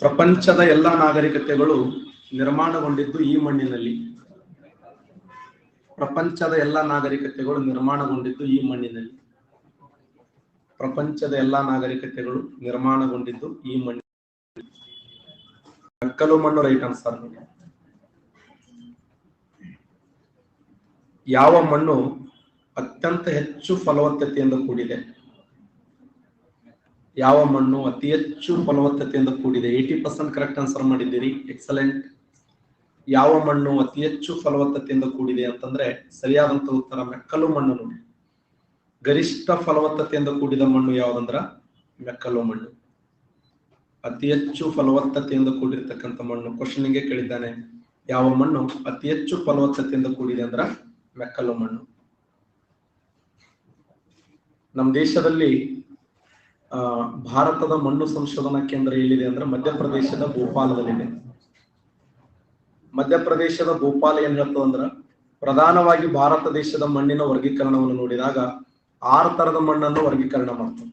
ಪ್ರಪಂಚದ ಎಲ್ಲ ನಾಗರಿಕತೆಗಳು ನಿರ್ಮಾಣಗೊಂಡಿದ್ದು ಈ ಮಣ್ಣಿನಲ್ಲಿ. ಪ್ರಪಂಚದ ಎಲ್ಲ ನಾಗರಿಕತೆಗಳು ನಿರ್ಮಾಣಗೊಂಡಿದ್ದು ಈ ಮಣ್ಣಿನಲ್ಲಿ. ಪ್ರಪಂಚದ ಎಲ್ಲ ನಾಗರಿಕತೆಗಳು ನಿರ್ಮಾಣಗೊಂಡಿದ್ದು ಈ ಮಣ್ಣಿನಲ್ಲಿ. ಮೆಕ್ಕಲು ಮಣ್ಣು ರೈಟ್ ಆನ್ಸರ್. ಯಾವ ಮಣ್ಣು ಅತ್ಯಂತ ಹೆಚ್ಚು ಫಲವತ್ತತೆಯಿಂದ ಕೂಡಿದೆ? ಯಾವ ಮಣ್ಣು ಅತಿ ಹೆಚ್ಚು ಫಲವತ್ತತೆಯಿಂದ ಕೂಡಿದೆ? 80% ಕರೆಕ್ಟ್ ಆನ್ಸರ್ ಮಾಡಿದ್ದೀರಿ, ಎಕ್ಸಲೆಂಟ್. ಯಾವ ಮಣ್ಣು ಅತಿ ಹೆಚ್ಚು ಫಲವತ್ತತೆಯಿಂದ ಕೂಡಿದೆ ಅಂತಂದ್ರೆ ಸರಿಯಾದಂತ ಉತ್ತರ ಮೆಕ್ಕಲು ಮಣ್ಣು. ನೋಡಿ, ಗರಿಷ್ಠ ಫಲವತ್ತತೆಯಿಂದ ಕೂಡಿದ ಮಣ್ಣು ಯಾವ್ದಂದ್ರ ಮೆಕ್ಕಲು ಮಣ್ಣು. ಅತಿ ಹೆಚ್ಚು ಫಲವತ್ತತೆಯಿಂದ ಕೂಡಿರ್ತಕ್ಕಂಥ ಮಣ್ಣು. ಕ್ವಶನ್ಗೆ ಕೇಳಿದ್ದಾನೆ, ಯಾವ ಮಣ್ಣು ಅತಿ ಹೆಚ್ಚು ಫಲವತ್ತತೆಯಿಂದ ಕೂಡಿದೆ ಅಂದ್ರ ಮೆಕ್ಕಲು ಮಣ್ಣು. ನಮ್ಮ ದೇಶದಲ್ಲಿ ಭಾರತದ ಮಣ್ಣು ಸಂಶೋಧನಾ ಕೇಂದ್ರ ಎಲ್ಲಿದೆ ಅಂದ್ರೆ ಮಧ್ಯಪ್ರದೇಶದ ಭೋಪಾಲದಲ್ಲಿದೆ. ಮಧ್ಯಪ್ರದೇಶದ ಭೋಪಾಲ ಏನ್ ಹೇಳ್ತದ ಅಂದ್ರ ಪ್ರಧಾನವಾಗಿ ಭಾರತ ದೇಶದ ಮಣ್ಣಿನ ವರ್ಗೀಕರಣವನ್ನು ನೋಡಿದಾಗ 6 ತರದ ಮಣ್ಣನ್ನು ವರ್ಗೀಕರಣ ಮಾಡ್ತದೆ.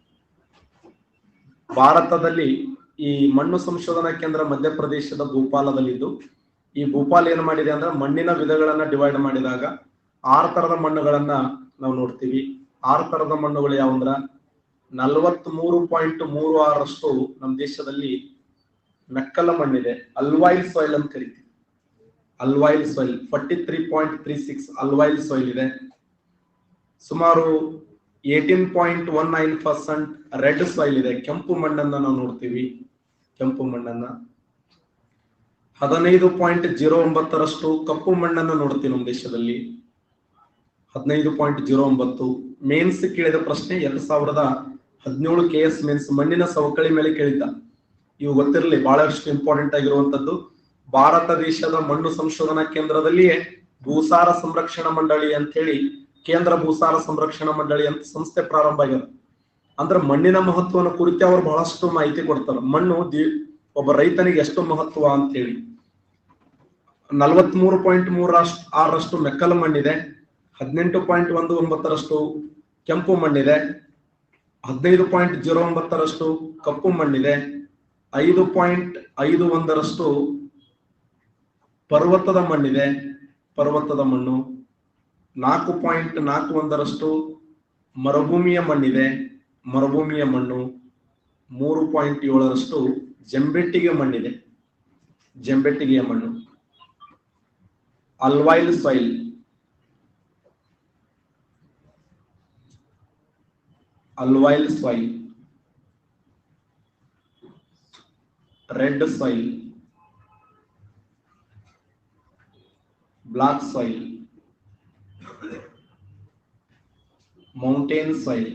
ಭಾರತದಲ್ಲಿ ಈ ಮಣ್ಣು ಸಂಶೋಧನಾ ಕೇಂದ್ರ ಮಧ್ಯಪ್ರದೇಶದ ಭೋಪಾಲದಲ್ಲಿದ್ದು, ಈ ಭೋಪಾಲ ಏನ್ ಮಾಡಿದೆ ಅಂದ್ರೆ ಮಣ್ಣಿನ ವಿಧಗಳನ್ನ ಡಿವೈಡ್ ಮಾಡಿದಾಗ 6 ತರದ ಮಣ್ಣುಗಳನ್ನ ನಾವು ನೋಡ್ತೀವಿ. 6 ತರದ ಮಣ್ಣುಗಳು ಯಾವಂದ್ರ 43.36% ನಮ್ಮ ದೇಶದಲ್ಲಿ ಮೆಕ್ಕಲ ಮಣ್ಣಿದೆ. ಅಲ್ವಾಯಿಲ್ ಸಾಯಿಲ್ ಅಂತ ಕರಿತೀವಿ. ಅಲ್ವಾಯಿಲ್ ಸಾಯಿಲ್ 43.36 ಅಲ್ವಾಯಿಲ್ ಸಾಯಿಲ್ ಇದೆ. ಸುಮಾರು 18.19% ರೆಡ್ ಸಾಯಿಲ್ ಇದೆ. ಕೆಂಪು ಮಣ್ಣನ್ನ ನಾವು ನೋಡ್ತೀವಿ. ಕೆಂಪು ಮಣ್ಣನ್ನ 15.09% ಕಪ್ಪು ಮಣ್ಣನ್ನ ನೋಡ್ತೀವಿ ನಮ್ಮ ದೇಶದಲ್ಲಿ. 15.09. ಮೇನ್ಸ್ ಕೇಳಿದ ಪ್ರಶ್ನೆ 2017 KS ಮೇನ್ಸ್ ಮಣ್ಣಿನ ಸವಕಳಿ ಮೇಲೆ ಕೇಳಿದ್ದ. ಇವು ಗೊತ್ತಿರಲಿ, ಬಹಳಷ್ಟು ಇಂಪಾರ್ಟೆಂಟ್ ಆಗಿರುವಂತದ್ದು. ಭಾರತ ದೇಶದ ಮಣ್ಣು ಸಂಶೋಧನಾ ಕೇಂದ್ರದಲ್ಲಿಯೇ ಭೂಸಾರ ಸಂರಕ್ಷಣಾ ಮಂಡಳಿ ಅಂತ ಹೇಳಿ, ಕೇಂದ್ರ ಭೂಸಾರ ಸಂರಕ್ಷಣಾ ಮಂಡಳಿ ಅಂತ ಸಂಸ್ಥೆ ಪ್ರಾರಂಭ ಆಗ್ಯದ. ಅಂದ್ರೆ ಮಣ್ಣಿನ ಮಹತ್ವನ ಕುರಿತು ಅವರು ಬಹಳಷ್ಟು ಮಾಹಿತಿ ಕೊಡ್ತಾರೆ. ಮಣ್ಣು ಒಬ್ಬ ರೈತನಿಗೆ ಎಷ್ಟು ಮಹತ್ವ ಅಂತ ಹೇಳಿ. 43.36% ಮೆಕ್ಕಲು ಮಣ್ಣಿದೆ. 18.19% ಕೆಂಪು ಮಣ್ಣಿದೆ. 15.09% ಕಪ್ಪು ಮಣ್ಣಿದೆ. 5.51% ಪರ್ವತದ ಮಣ್ಣಿದೆ. ಪರ್ವತದ ಮಣ್ಣು 4.41% ಮರುಭೂಮಿಯ ಮಣ್ಣಿದೆ. ಮರುಭೂಮಿಯ ಮಣ್ಣು 3.7% ಜಂಬೆಟ್ಟಿಗೆ ಮಣ್ಣಿದೆ. ಜಂಬೆಟ್ಟಿಗೆಯ ಮಣ್ಣು. Alluvial soil, alluvial soil, red soil, black soil, mountain soil,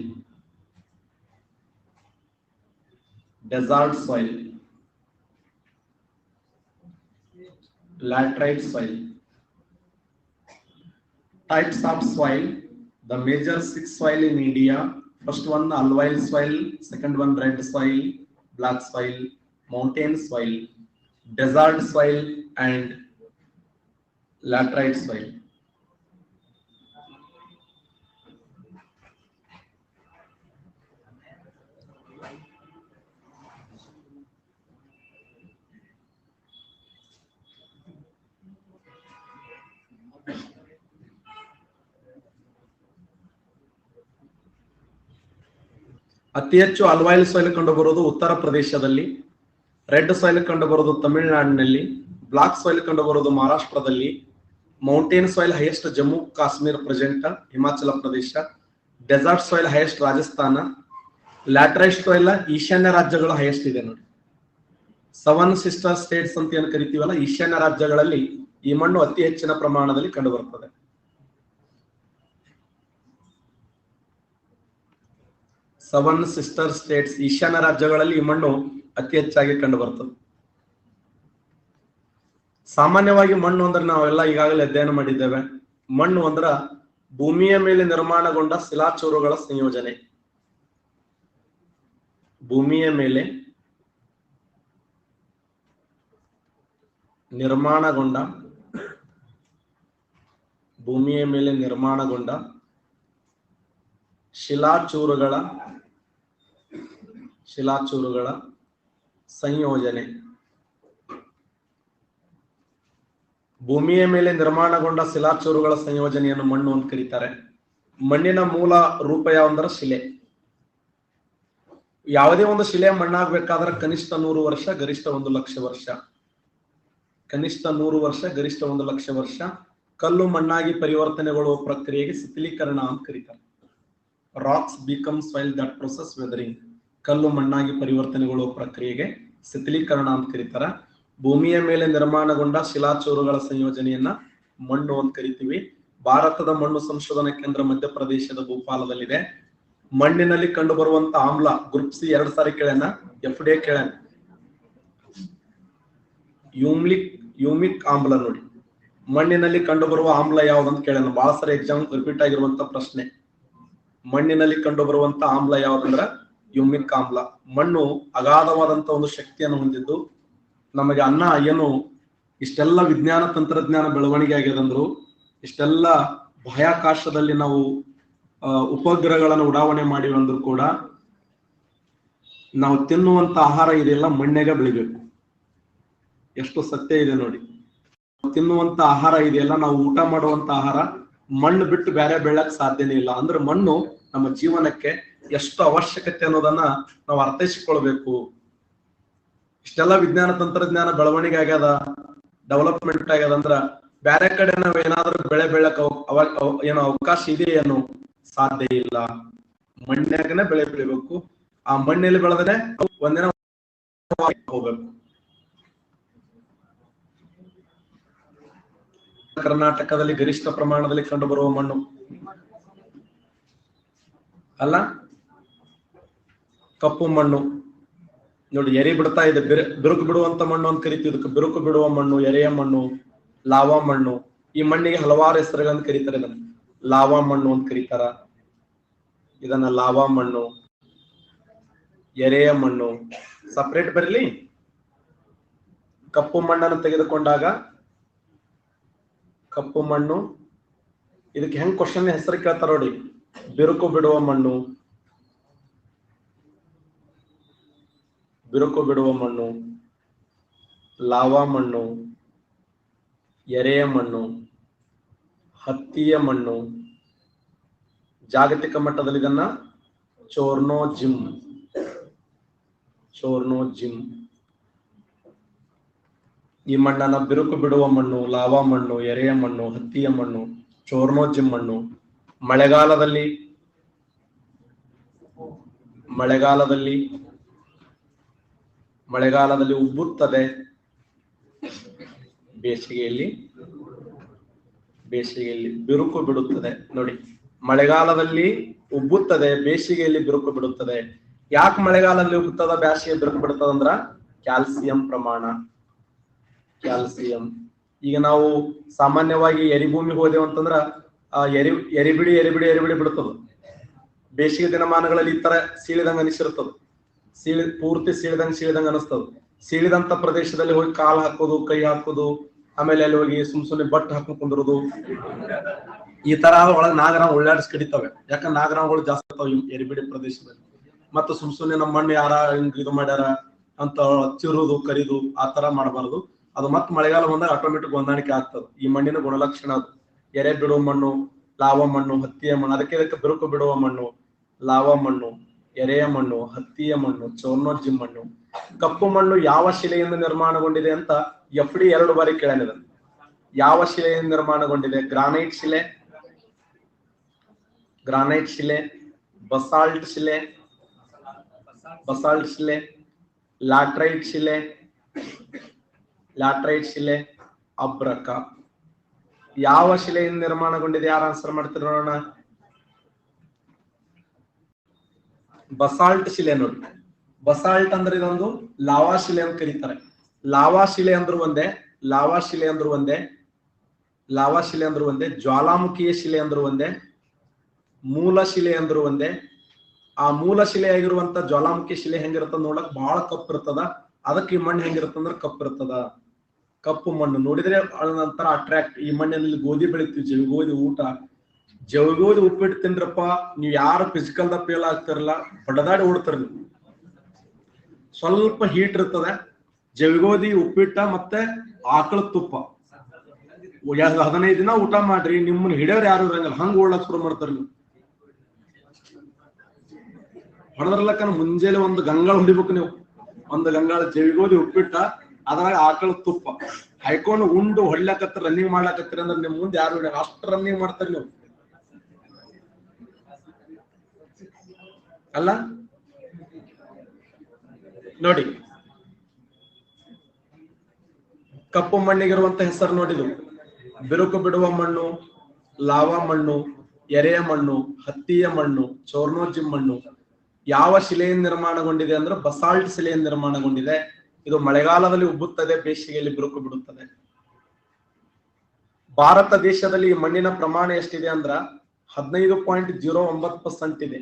desert soil, laterite soil. Types of soil: the major 6 soil in India. First one alluvial soil, second one red soil, black soil, mountain soil, desert soil and laterite soil. ಅತಿ ಹೆಚ್ಚು ಅಲ್ವಾಯಿಲ್ soil ಕಂಡು ಬರುವುದು ಉತ್ತರ ಪ್ರದೇಶದಲ್ಲಿ, red soil ಕಂಡು ಬರುವುದು ತಮಿಳುನಾಡಿನಲ್ಲಿ, block soil ಕಂಡು ಬರುವುದು ಮಹಾರಾಷ್ಟ್ರದಲ್ಲಿ, mountain soil highest Jammu Kashmir present Himachal Pradesh, desert soil highest Rajasthan, laterite soil ಈಶಾನ್ಯ ರಾಜ್ಯಗಳು ಹೈಯೆಸ್ಟ್ ಇದೆ ನೋಡಿ. 7 ಸಿಸ್ಟರ್ ಸ್ಟೇಟ್ಸ್ ಅಂತ ಏನು ಕರಿತೀವಲ್ಲ, ಈಶಾನ್ಯ ರಾಜ್ಯಗಳಲ್ಲಿ ಈ ಮಣ್ಣು ಅತಿ ಹೆಚ್ಚಿನ ಪ್ರಮಾಣದಲ್ಲಿ ಕಂಡು ಬರುತ್ತದೆ. ಸೆವೆನ್ ಸಿಸ್ಟರ್ ಸ್ಟೇಟ್ಸ್ ಈಶಾನ್ಯ ರಾಜ್ಯಗಳಲ್ಲಿ ಈ ಮಣ್ಣು ಅತಿ ಹೆಚ್ಚಾಗಿ ಕಂಡು ಬರ್ತದೆ. ಸಾಮಾನ್ಯವಾಗಿ ಮಣ್ಣು ಅಂದ್ರೆ ನಾವೆಲ್ಲ ಈಗಾಗಲೇ ಅಧ್ಯಯನ ಮಾಡಿದ್ದೇವೆ. ಮಣ್ಣು ಅಂದ್ರ ಭೂಮಿಯ ಮೇಲೆ ನಿರ್ಮಾಣಗೊಂಡ ಶಿಲಾಚೂರುಗಳ ಸಂಯೋಜನೆ. ಭೂಮಿಯ ಮೇಲೆ ನಿರ್ಮಾಣಗೊಂಡ ಶಿಲಾಚೂರುಗಳ ಸಂಯೋಜನೆ. ಭೂಮಿಯ ಮೇಲೆ ನಿರ್ಮಾಣಗೊಂಡ ಶಿಲಾಚೂರುಗಳ ಸಂಯೋಜನೆಯನ್ನು ಮಣ್ಣು ಅಂತ ಕರೀತಾರೆ. ಮಣ್ಣಿನ ಮೂಲ ರೂಪ ಯಾವಂದ್ರೆ ಶಿಲೆ. ಯಾವುದೇ ಒಂದು ಶಿಲೆ ಮಣ್ಣಾಗಬೇಕಾದ್ರೆ ಕನಿಷ್ಠ 100 ವರ್ಷ, ಗರಿಷ್ಠ 1 ಲಕ್ಷ ವರ್ಷ. ಕನಿಷ್ಠ 100 ವರ್ಷ, ಗರಿಷ್ಠ 1 ಲಕ್ಷ ವರ್ಷ ಕಲ್ಲು ಮಣ್ಣಾಗಿ ಪರಿವರ್ತನೆಗೊಳ್ಳುವ ಪ್ರಕ್ರಿಯೆಗೆ ಶಿಥಿಲೀಕರಣ ಅಂತ ಕರೀತಾರೆ. Rocks become soil that process weathering. ಕಲ್ಲು ಮಣ್ಣಾಗಿ ಪರಿವರ್ತನೆಗೊಳ್ಳುವ ಪ್ರಕ್ರಿಯೆಗೆ ಶಿಥಿಲೀಕರಣ ಅಂತ ಕರೀತಾರ. ಭೂಮಿಯ ಮೇಲೆ ನಿರ್ಮಾಣಗೊಂಡ ಶಿಲಾಚೂರುಗಳ ಸಂಯೋಜನೆಯನ್ನ ಮಣ್ಣು ಅಂತ ಕರಿತೀವಿ. ಭಾರತದ ಮಣ್ಣು ಸಂಶೋಧನಾ ಕೇಂದ್ರ ಮಧ್ಯಪ್ರದೇಶದ ಭೂಪಾಲದಲ್ಲಿದೆ. ಮಣ್ಣಿನಲ್ಲಿ ಕಂಡು ಬರುವಂತ ಆಮ್ಲ ಗ್ರೂಪ್ ಸಿ 2 ಸಾರಿ ಕೇಳ್ಯಾನ, FDA ಕೇಳ್ಯಾನ. ಯೂಮಿಕ್ ಆಮ್ಲ ನೋಡಿ, ಮಣ್ಣಿನಲ್ಲಿ ಕಂಡು ಬರುವ ಆಮ್ಲ ಯಾವ್ದಂತ ಕೇಳ್ಯಾನ. ಬಹಳ ಸಾರಿ ಎಕ್ಸಾಮ್ ರಿಪೀಟ್ ಆಗಿರುವಂತ ಪ್ರಶ್ನೆ. ಮಣ್ಣಿನಲ್ಲಿ ಕಂಡು ಬರುವಂತ ಆಮ್ಲ ಯಾವ್ದಂದ್ರ ಯೂಮಿಕ್ ಆಮ್ಲ. ಮಣ್ಣು ಅಗಾಧವಾದಂತ ಒಂದು ಶಕ್ತಿಯನ್ನು ಹೊಂದಿದ್ದು, ನಮಗೆ ಅನ್ನ ಏನು ಇಷ್ಟೆಲ್ಲ ವಿಜ್ಞಾನ ತಂತ್ರಜ್ಞಾನ ಬೆಳವಣಿಗೆ ಆಗ್ಯದಂದ್ರು, ಇಷ್ಟೆಲ್ಲ ಬಾಹ್ಯಾಕಾಶದಲ್ಲಿ ನಾವು ಉಪಗ್ರಹಗಳನ್ನು ಉಡಾವಣೆ ಮಾಡಿವಿ ಅಂದ್ರೂ ಕೂಡ ನಾವು ತಿನ್ನುವಂತ ಆಹಾರ ಇದೆಲ್ಲ ಮಣ್ಣೆಗೆ ಬೆಳಿಬೇಕು. ಎಷ್ಟು ಸತ್ಯ ಇದೆ ನೋಡಿ. ತಿನ್ನುವಂತ ಆಹಾರ ಇದೆಯಲ್ಲ, ನಾವು ಊಟ ಮಾಡುವಂತ ಆಹಾರ ಮಣ್ಣು ಬಿಟ್ಟು ಬೇರೆ ಬೆಳಕ್ ಸಾಧ್ಯನೇ ಇಲ್ಲ. ಅಂದ್ರೆ ಮಣ್ಣು ನಮ್ಮ ಜೀವನಕ್ಕೆ ಎಷ್ಟು ಅವಶ್ಯಕತೆ ಅನ್ನೋದನ್ನ ನಾವು ಅರ್ಥೈಸಿಕೊಳ್ಬೇಕು. ಇಷ್ಟೆಲ್ಲ ವಿಜ್ಞಾನ ತಂತ್ರಜ್ಞಾನ ಬೆಳವಣಿಗೆ ಆಗ್ಯದ, ಡೆವಲಪ್ಮೆಂಟ್ ಆಗ್ಯದ ಅಂದ್ರ ಬೇರೆ ಕಡೆ ನಾವ್ ಏನಾದ್ರೂ ಬೆಳೆ ಬೆಳಕ್ ಏನೋ ಅವಕಾಶ ಇದೆಯೇನು? ಸಾಧ್ಯ ಇಲ್ಲ. ಮಣ್ಣಾಗನೆ ಬೆಳೆ ಬೆಳಿಬೇಕು. ಆ ಮಣ್ಣಲ್ಲಿ ಬೆಳೆದ್ರೆ ಒಂದಿನ ಹೋಗ್ಬೇಕು. ಕರ್ನಾಟಕದಲ್ಲಿ ಗರಿಷ್ಠ ಪ್ರಮಾಣದಲ್ಲಿ ಕಂಡು ಬರುವ ಮಣ್ಣು ಅಲ್ಲ, ಕಪ್ಪು ಮಣ್ಣು ನೋಡಿ. ಎರೆ ಬಿಡ್ತಾ ಇದೆ, ಬಿರುಕು ಬಿಡುವಂತ ಮಣ್ಣು ಅಂತ ಕರಿತೀವಿ. ಇದಕ್ಕೆ ಬಿರುಕು ಬಿಡುವ ಮಣ್ಣು, ಎರೆಯ ಮಣ್ಣು, ಲಾವಾ ಮಣ್ಣು. ಈ ಮಣ್ಣಿಗೆ ಹಲವಾರು ಹೆಸರುಗಳನ್ನ ಕರೀತಾರೆ. ಇದನ್ನ ಲಾವಾ ಮಣ್ಣು ಅಂತ ಕರೀತಾರ, ಇದನ್ನ ಲಾವಾ ಮಣ್ಣು, ಎರೆಯ ಮಣ್ಣು. ಸಪರೇಟ್ ಬರಲಿ. ಕಪ್ಪು ಮಣ್ಣನ್ನು ತೆಗೆದುಕೊಂಡಾಗ ಕಪ್ಪು ಮಣ್ಣು, ಇದಕ್ಕೆ ಹೆಂಗ್ ಕ್ವಶನ್ ಹೆಸರು ಕೇಳ್ತಾರ ನೋಡಿ. ಬಿರುಕು ಬಿಡುವ ಮಣ್ಣು, ಬಿರುಕು ಬಿಡುವ ಮಣ್ಣು, ಲಾವಾ ಮಣ್ಣು, ಎರೆಯ ಮಣ್ಣು, ಹತ್ತಿಯ ಮಣ್ಣು. ಜಾಗತಿಕ ಮಟ್ಟದಲ್ಲಿ ಇದನ್ನ ಚೋರ್ನೋಜಿಮ್ ಈ ಮಣ್ಣನ್ನ ಬಿರುಕು ಬಿಡುವ ಮಣ್ಣು, ಲಾವಾ ಮಣ್ಣು, ಎರೆಯ ಮಣ್ಣು, ಹತ್ತಿಯ ಮಣ್ಣು, ಚೋರ್ನೋಜಿಮ್ ಮಣ್ಣು. ಮಳೆಗಾಲದಲ್ಲಿ ಉಬ್ಬುತ್ತದೆ, ಬೇಸಿಗೆಯಲ್ಲಿ ಬಿರುಕು ಬಿಡುತ್ತದೆ. ನೋಡಿ, ಮಳೆಗಾಲದಲ್ಲಿ ಉಬ್ಬುತ್ತದೆ, ಬೇಸಿಗೆಯಲ್ಲಿ ಬಿರುಕು ಬಿಡುತ್ತದೆ. ಯಾಕೆ ಮಳೆಗಾಲದಲ್ಲಿ ಉಬ್ಬುತ್ತದ, ಬೇಸಿಗೆ ಬಿರುಕು ಬಿಡುತ್ತದ ಅಂದ್ರ ಕ್ಯಾಲ್ಸಿಯಂ ಪ್ರಮಾಣ. ಕ್ಯಾಲ್ಸಿಯಂ. ಈಗ ನಾವು ಸಾಮಾನ್ಯವಾಗಿ ಎರಿಭೂಮಿ ಹೋದೆವು ಅಂತಂದ್ರ ಎರಿಬಿಡಿ ಬಿಡುತ್ತದ. ಬೇಸಿಗೆ ದಿನಮಾನಗಳಲ್ಲಿ ಈ ತರ ಸೀಳಿದಂಗ ಅನಿಸಿರ್ತದ. ಪೂರ್ತಿ ಸೀಳಿದಂಗ ಅನಿಸ್ತದ. ಸೀಳಿದಂತ ಪ್ರದೇಶದಲ್ಲಿ ಹೋಗಿ ಕಾಲು ಹಾಕೋದು, ಕೈ ಹಾಕೋದು, ಆಮೇಲೆ ಅಲ್ಲಿ ಹೋಗಿ ಸುಮ್ನೆ ಬಟ್ ಹಾಕೊಂಡ್ ಕುಂದಿರೋದು, ಈ ತರ ಒಳಗೆ ನಾಗರಾವ್ ಒಳ್ಳಾಡಿಸ್ ಕಡಿತವೆ. ಯಾಕಂದ್ರೆ ನಾಗರಾವ್ಗಳು ಜಾಸ್ತಿ ಇರ್ತಾವ ಎರಿಬಿಡಿ ಪ್ರದೇಶದಲ್ಲಿ. ಮತ್ತು ಸುಮ್ನೆ ನಮ್ಮ ಮಣ್ಣು ಯಾರ ಹಿಂಗ್ ಇದು ಮಾಡ್ಯಾರ ಅಂತ ಚಿರುದು ಕರಿದು ಆ ತರ ಮಾಡಬಾರದು. ಅದು ಮತ್ತೆ ಮಳೆಗಾಲ ಬಂದಾಗ ಆಟೋಮೆಟಿಕ್ ಹೊಂದಾಣಿಕೆ ಆಗ್ತದೆ. ಈ ಮಣ್ಣಿನ ಗುಣಲಕ್ಷಣ ಅದು. ಎರೆ ಬಿಡುವ ಮಣ್ಣು, ಲಾವಾ ಮಣ್ಣು, ಹತ್ತಿಯ ಮಣ್ಣು. ಅದಕ್ಕೆ ಬಿರುಕು ಬಿಡುವ ಮಣ್ಣು, ಲಾವಾ ಮಣ್ಣು, ಎರೆಯ ಮಣ್ಣು, ಹತ್ತಿಯ ಮಣ್ಣು, ಚೋರ್ನೋಜಿಮ್ ಮಣ್ಣು. ಕಪ್ಪು ಮಣ್ಣು ಯಾವ ಶಿಲೆಯಿಂದ ನಿರ್ಮಾಣಗೊಂಡಿದೆ ಅಂತ FDA 2 ಬಾರಿ ಕೇಳಿದೆ. ಯಾವ ಶಿಲೆಯಿಂದ ನಿರ್ಮಾಣಗೊಂಡಿದೆ? ಗ್ರಾನೈಟ್ ಶಿಲೆ, ಬಸಾಲ್ಟ್ ಶಿಲೆ, ಲ್ಯಾಟ್ರೈಟ್ ಶಿಲೆ, ಅಬ್ರಕ. ಯಾವ ಶಿಲೆಯಿಂದ ನಿರ್ಮಾಣಗೊಂಡಿದೆ? ಯಾರು ಆನ್ಸರ್ ಮಾಡ್ತೀರ ನೋಡೋಣ. ಬಸಾಲ್ಟ್ ಶಿಲೆ ನೋಡಿ. ಬಸಾಲ್ಟ್ ಅಂದ್ರೆ ಇದೊಂದು ಲಾವಾ ಶಿಲೆ ಅಂತ ಕರೀತಾರೆ. ಲಾವಾ ಶಿಲೆ ಅಂದ್ರು ಒಂದೇ, ಜ್ವಾಲಾಮುಖಿಯ ಶಿಲೆ ಅಂದ್ರು ಒಂದೇ, ಮೂಲ ಶಿಲೆ ಅಂದ್ರು ಒಂದೇ. ಆ ಮೂಲ ಶಿಲೆ ಆಗಿರುವಂತ ಜ್ವಾಲಾಮುಖಿ ಶಿಲೆ ಹೆಂಗಿರ್ತದ ನೋಡಕ್ ಬಹಳ ಕಪ್ಪು ಇರ್ತದ. ಅದಕ್ಕೆ ಈ ಮಣ್ಣು ಹೆಂಗಿರ್ತಂದ್ರ ಕಪ್ಪು ಇರ್ತದ. ಕಪ್ಪು ಮಣ್ಣು ನೋಡಿದ್ರೆ ನಂತರ ಅಟ್ರಾಕ್ಟ್. ಈ ಮಣ್ಣಿನಲ್ಲಿ ಗೋಧಿ ಬೆಳಿತೀವಿ, ಜವಿಗೋಧಿ ಊಟ. ಜವಿಗೋಧಿ ಉಪ್ಪಿಟ್ಟು ತಿನ್ರಪ್ಪ, ನೀವ್ ಯಾರು ಫಿಸಿಕಲ್ ದ ಫೇಲ್ ಆಗ್ತಿರಲ್ಲ, ಬಡದಾಡಿ ಓಡ್ತಾರ ನೀವು. ಸ್ವಲ್ಪ ಹೀಟ್ ಇರ್ತದೆ. ಜವಿಗೋಧಿ ಉಪ್ಪಿಟ್ಟ ಮತ್ತೆ ಆಕಳ ತುಪ್ಪ 15 ದಿನ ಊಟ ಮಾಡ್ರಿ, ನಿಮ್ಮನ್ನ ಹಿಡಿಯೋರು ಯಾರು ಇರಂಗಿಲ್ಲ, ಹಂಗ ಓಡ್ಲಕ್ ಶುರು ಮಾಡ್ತಾರ. ನೀವು ಹೊಡೆದ್ರಲಕ್ಕ ಮುಂಜಾನೆ ಒಂದು ಗಂಗಾಳ ಹೊಡಿಬೇಕು. ನೀವು ಒಂದು ಗಂಗಾಳ ಜವಿಗೋಧಿ ಉಪ್ಪಿಟ್ಟ ಅದ್ರಾಗ ಆಕಳ ತುಪ್ಪ ಹಾಕೊಂಡು ಉಂಡು ಹೊಡ್ಲಕತ್ರ ರನ್ನಿಂಗ್ ಮಾಡ್ಲಕತ್ತೀರಿ ಅಂದ್ರೆ ನಿಮ್ ಮುಂದೆ ಯಾರು ಹಿಡಿಯ, ಅಷ್ಟು ರನ್ನಿಂಗ್ ಮಾಡ್ತಾರ ನೀವು ಅಲ್ಲ. ನೋಡಿ ಕಪ್ಪು ಮಣ್ಣಿಗಿರುವಂತ ಹೆಸರು ನೋಡಿದು ಬಿರುಕು ಬಿಡುವ ಮಣ್ಣು, ಲಾವಾ ಮಣ್ಣು, ಎರೆಯ ಮಣ್ಣು, ಹತ್ತಿಯ ಮಣ್ಣು, ಚೋರ್ನೋಜಿಮ್ ಮಣ್ಣು. ಯಾವ ಶಿಲೆಯಿಂದ ನಿರ್ಮಾಣಗೊಂಡಿದೆ ಅಂದ್ರೆ ಬಸಾಲ್ಟ್ ಶಿಲೆಯಿಂದ ನಿರ್ಮಾಣಗೊಂಡಿದೆ. ಇದು ಮಳೆಗಾಲದಲ್ಲಿ ಉಬ್ಬುತ್ತದೆ, ಬೇಸಿಗೆಯಲ್ಲಿ ಬಿರುಕು ಬಿಡುತ್ತದೆ. ಭಾರತ ದೇಶದಲ್ಲಿ ಈ ಮಣ್ಣಿನ ಪ್ರಮಾಣ ಎಷ್ಟಿದೆ ಅಂದ್ರ 15.09% ಇದೆ.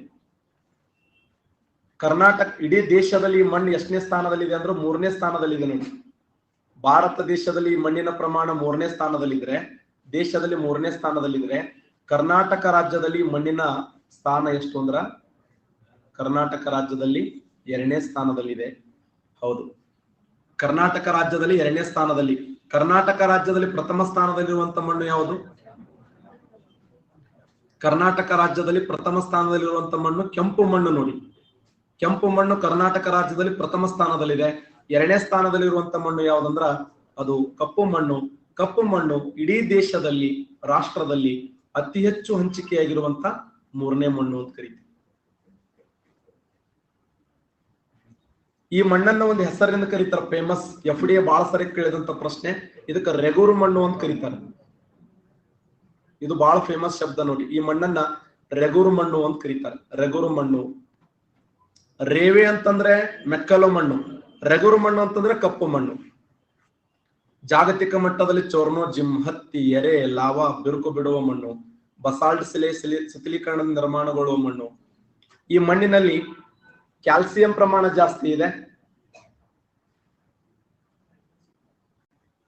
ಕರ್ನಾಟಕ ಇಡೀ ದೇಶದಲ್ಲಿ ಈ ಮಣ್ಣು ಎಷ್ಟನೇ ಸ್ಥಾನದಲ್ಲಿದೆ ಅಂದ್ರೆ 3ನೇ ಸ್ಥಾನದಲ್ಲಿದೆ ನೋಡಿ. ಭಾರತ ದೇಶದಲ್ಲಿ ಈ ಮಣ್ಣಿನ ಪ್ರಮಾಣ 3ನೇ ಸ್ಥಾನದಲ್ಲಿದ್ರೆ, ದೇಶದಲ್ಲಿ 3ನೇ ಸ್ಥಾನದಲ್ಲಿದ್ರೆ, ಕರ್ನಾಟಕ ರಾಜ್ಯದಲ್ಲಿ ಮಣ್ಣಿನ ಸ್ಥಾನ ಎಷ್ಟು ಅಂದ್ರ ಕರ್ನಾಟಕ ರಾಜ್ಯದಲ್ಲಿ 2ನೇ ಸ್ಥಾನದಲ್ಲಿದೆ. ಹೌದು, ಕರ್ನಾಟಕ ರಾಜ್ಯದಲ್ಲಿ 2ನೇ ಸ್ಥಾನದಲ್ಲಿ. ಕರ್ನಾಟಕ ರಾಜ್ಯದಲ್ಲಿ ಪ್ರಥಮ ಸ್ಥಾನದಲ್ಲಿರುವಂತ ಮಣ್ಣು ಯಾವುದು? ಕರ್ನಾಟಕ ರಾಜ್ಯದಲ್ಲಿ ಪ್ರಥಮ ಸ್ಥಾನದಲ್ಲಿರುವಂತ ಮಣ್ಣು ಕೆಂಪು ಮಣ್ಣು ನೋಡಿ. ಕೆಂಪು ಮಣ್ಣು ಕರ್ನಾಟಕ ರಾಜ್ಯದಲ್ಲಿ ಪ್ರಥಮ ಸ್ಥಾನದಲ್ಲಿದೆ. 2ನೇ ಸ್ಥಾನದಲ್ಲಿರುವಂತ ಮಣ್ಣು ಯಾವ್ದಂದ್ರ ಅದು ಕಪ್ಪು ಮಣ್ಣು. ಕಪ್ಪು ಮಣ್ಣು ಇಡೀ ದೇಶದಲ್ಲಿ, ರಾಷ್ಟ್ರದಲ್ಲಿ ಅತಿ ಹೆಚ್ಚು ಹಂಚಿಕೆಯಾಗಿರುವಂತ 3ನೇ ಮಣ್ಣು ಅಂತ ಕರೀತೀವಿ. ಈ ಮಣ್ಣನ್ನ ಒಂದು ಹೆಸರಿನಿಂದ ಕರೀತಾರೆ, ಫೇಮಸ್. FDA ಬಹಳ ಸರಿ ಕೇಳಿದಂತ ಪ್ರಶ್ನೆ, ಇದಕ್ಕೆ ರೆಗೂರು ಮಣ್ಣು ಅಂತ ಕರೀತಾರೆ. ಇದು ಬಹಳ ಫೇಮಸ್ ಶಬ್ದ ನೋಡಿ. ಈ ಮಣ್ಣನ್ನ ರೆಗೂರು ಮಣ್ಣು ಅಂತ ಕರೀತಾರೆ. ರೆಗೂರು ಮಣ್ಣು. ರೇವೆ ಅಂತಂದ್ರೆ ಮೆಕ್ಕಲು ಮಣ್ಣು, ರೆಗೂರು ಮಣ್ಣು ಅಂತಂದ್ರೆ ಕಪ್ಪು ಮಣ್ಣು. ಜಾಗತಿಕ ಮಟ್ಟದಲ್ಲಿ ಚೋರ್ನೋಜಿಮ್, ಹತ್ತಿ, ಎರೆ, ಲಾವಾ, ಬಿರುಕು ಬಿಡುವ ಮಣ್ಣು, ಬಸಾಲ್ಟ್ ಶಿಲೆ ಶಿಥಿಲೀಕರಣದ ನಿರ್ಮಾಣಗೊಳ್ಳುವ ಮಣ್ಣು. ಈ ಮಣ್ಣಿನಲ್ಲಿ ಕ್ಯಾಲ್ಸಿಯಂ ಪ್ರಮಾಣ ಜಾಸ್ತಿ ಇದೆ.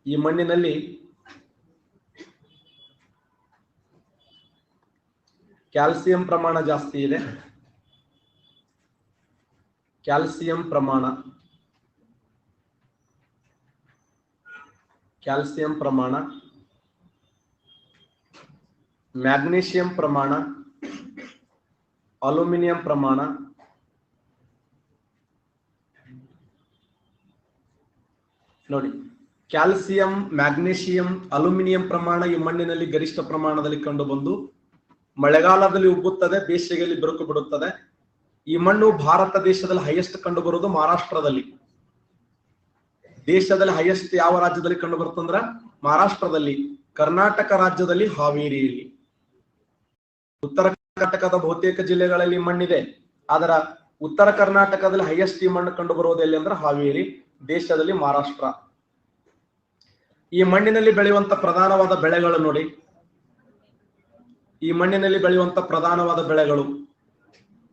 ಈ ಮಣ್ಣಿನಲ್ಲಿ ಕ್ಯಾಲ್ಸಿಯಂ ಪ್ರಮಾಣ ಜಾಸ್ತಿ ಇದೆ. ಕ್ಯಾಲ್ಸಿಯಂ ಪ್ರಮಾಣ, ಕ್ಯಾಲ್ಸಿಯಂ ಪ್ರಮಾಣ, ಮ್ಯಾಗ್ನೀಷಿಯಂ ಪ್ರಮಾಣ, ಅಲ್ಯೂಮಿನಿಯಂ ಪ್ರಮಾಣ, ನೋಡಿ ಕ್ಯಾಲ್ಸಿಯಂ, ಮ್ಯಾಗ್ನೀಷಿಯಂ, ಅಲ್ಯೂಮಿನಿಯಂ ಪ್ರಮಾಣ ಈ ಮಣ್ಣಿನಲ್ಲಿ ಗರಿಷ್ಠ ಪ್ರಮಾಣದಲ್ಲಿ ಕಂಡು ಬಂದು ಮಳೆಗಾಲದಲ್ಲಿ ಉಬ್ಬುತ್ತದೆ, ಬೇಸಿಗೆಯಲ್ಲಿ ಬಿರುಕು ಬಿಡುತ್ತದೆ. ಈ ಮಣ್ಣು ಭಾರತ ದೇಶದಲ್ಲಿ ಹೈಯೆಸ್ಟ್ ಕಂಡು ಬರುವುದು ಮಹಾರಾಷ್ಟ್ರದಲ್ಲಿ. ದೇಶದಲ್ಲಿ ಹೈಯೆಸ್ಟ್ ಯಾವ ರಾಜ್ಯದಲ್ಲಿ ಕಂಡು ಬರುತ್ತಂದ್ರ ಮಹಾರಾಷ್ಟ್ರದಲ್ಲಿ. ಕರ್ನಾಟಕ ರಾಜ್ಯದಲ್ಲಿ ಹಾವೇರಿಯಲ್ಲಿ. ಉತ್ತರ ಕರ್ನಾಟಕದ ಬಹುತೇಕ ಜಿಲ್ಲೆಗಳಲ್ಲಿ ಮಣ್ಣಿದೆ, ಅದರ ಉತ್ತರ ಕರ್ನಾಟಕದಲ್ಲಿ ಹೈಯೆಸ್ಟ್ ಈ ಮಣ್ಣು ಕಂಡು ಬರುವುದು ಎಲ್ಲಿ ಅಂದ್ರೆ ಹಾವೇರಿ, ದೇಶದಲ್ಲಿ ಮಹಾರಾಷ್ಟ್ರ. ಈ ಮಣ್ಣಿನಲ್ಲಿ ಬೆಳೆಯುವಂತ ಪ್ರಧಾನವಾದ ಬೆಳೆಗಳು ನೋಡಿ. ಈ ಮಣ್ಣಿನಲ್ಲಿ ಬೆಳೆಯುವಂತ ಪ್ರಧಾನವಾದ ಬೆಳೆಗಳು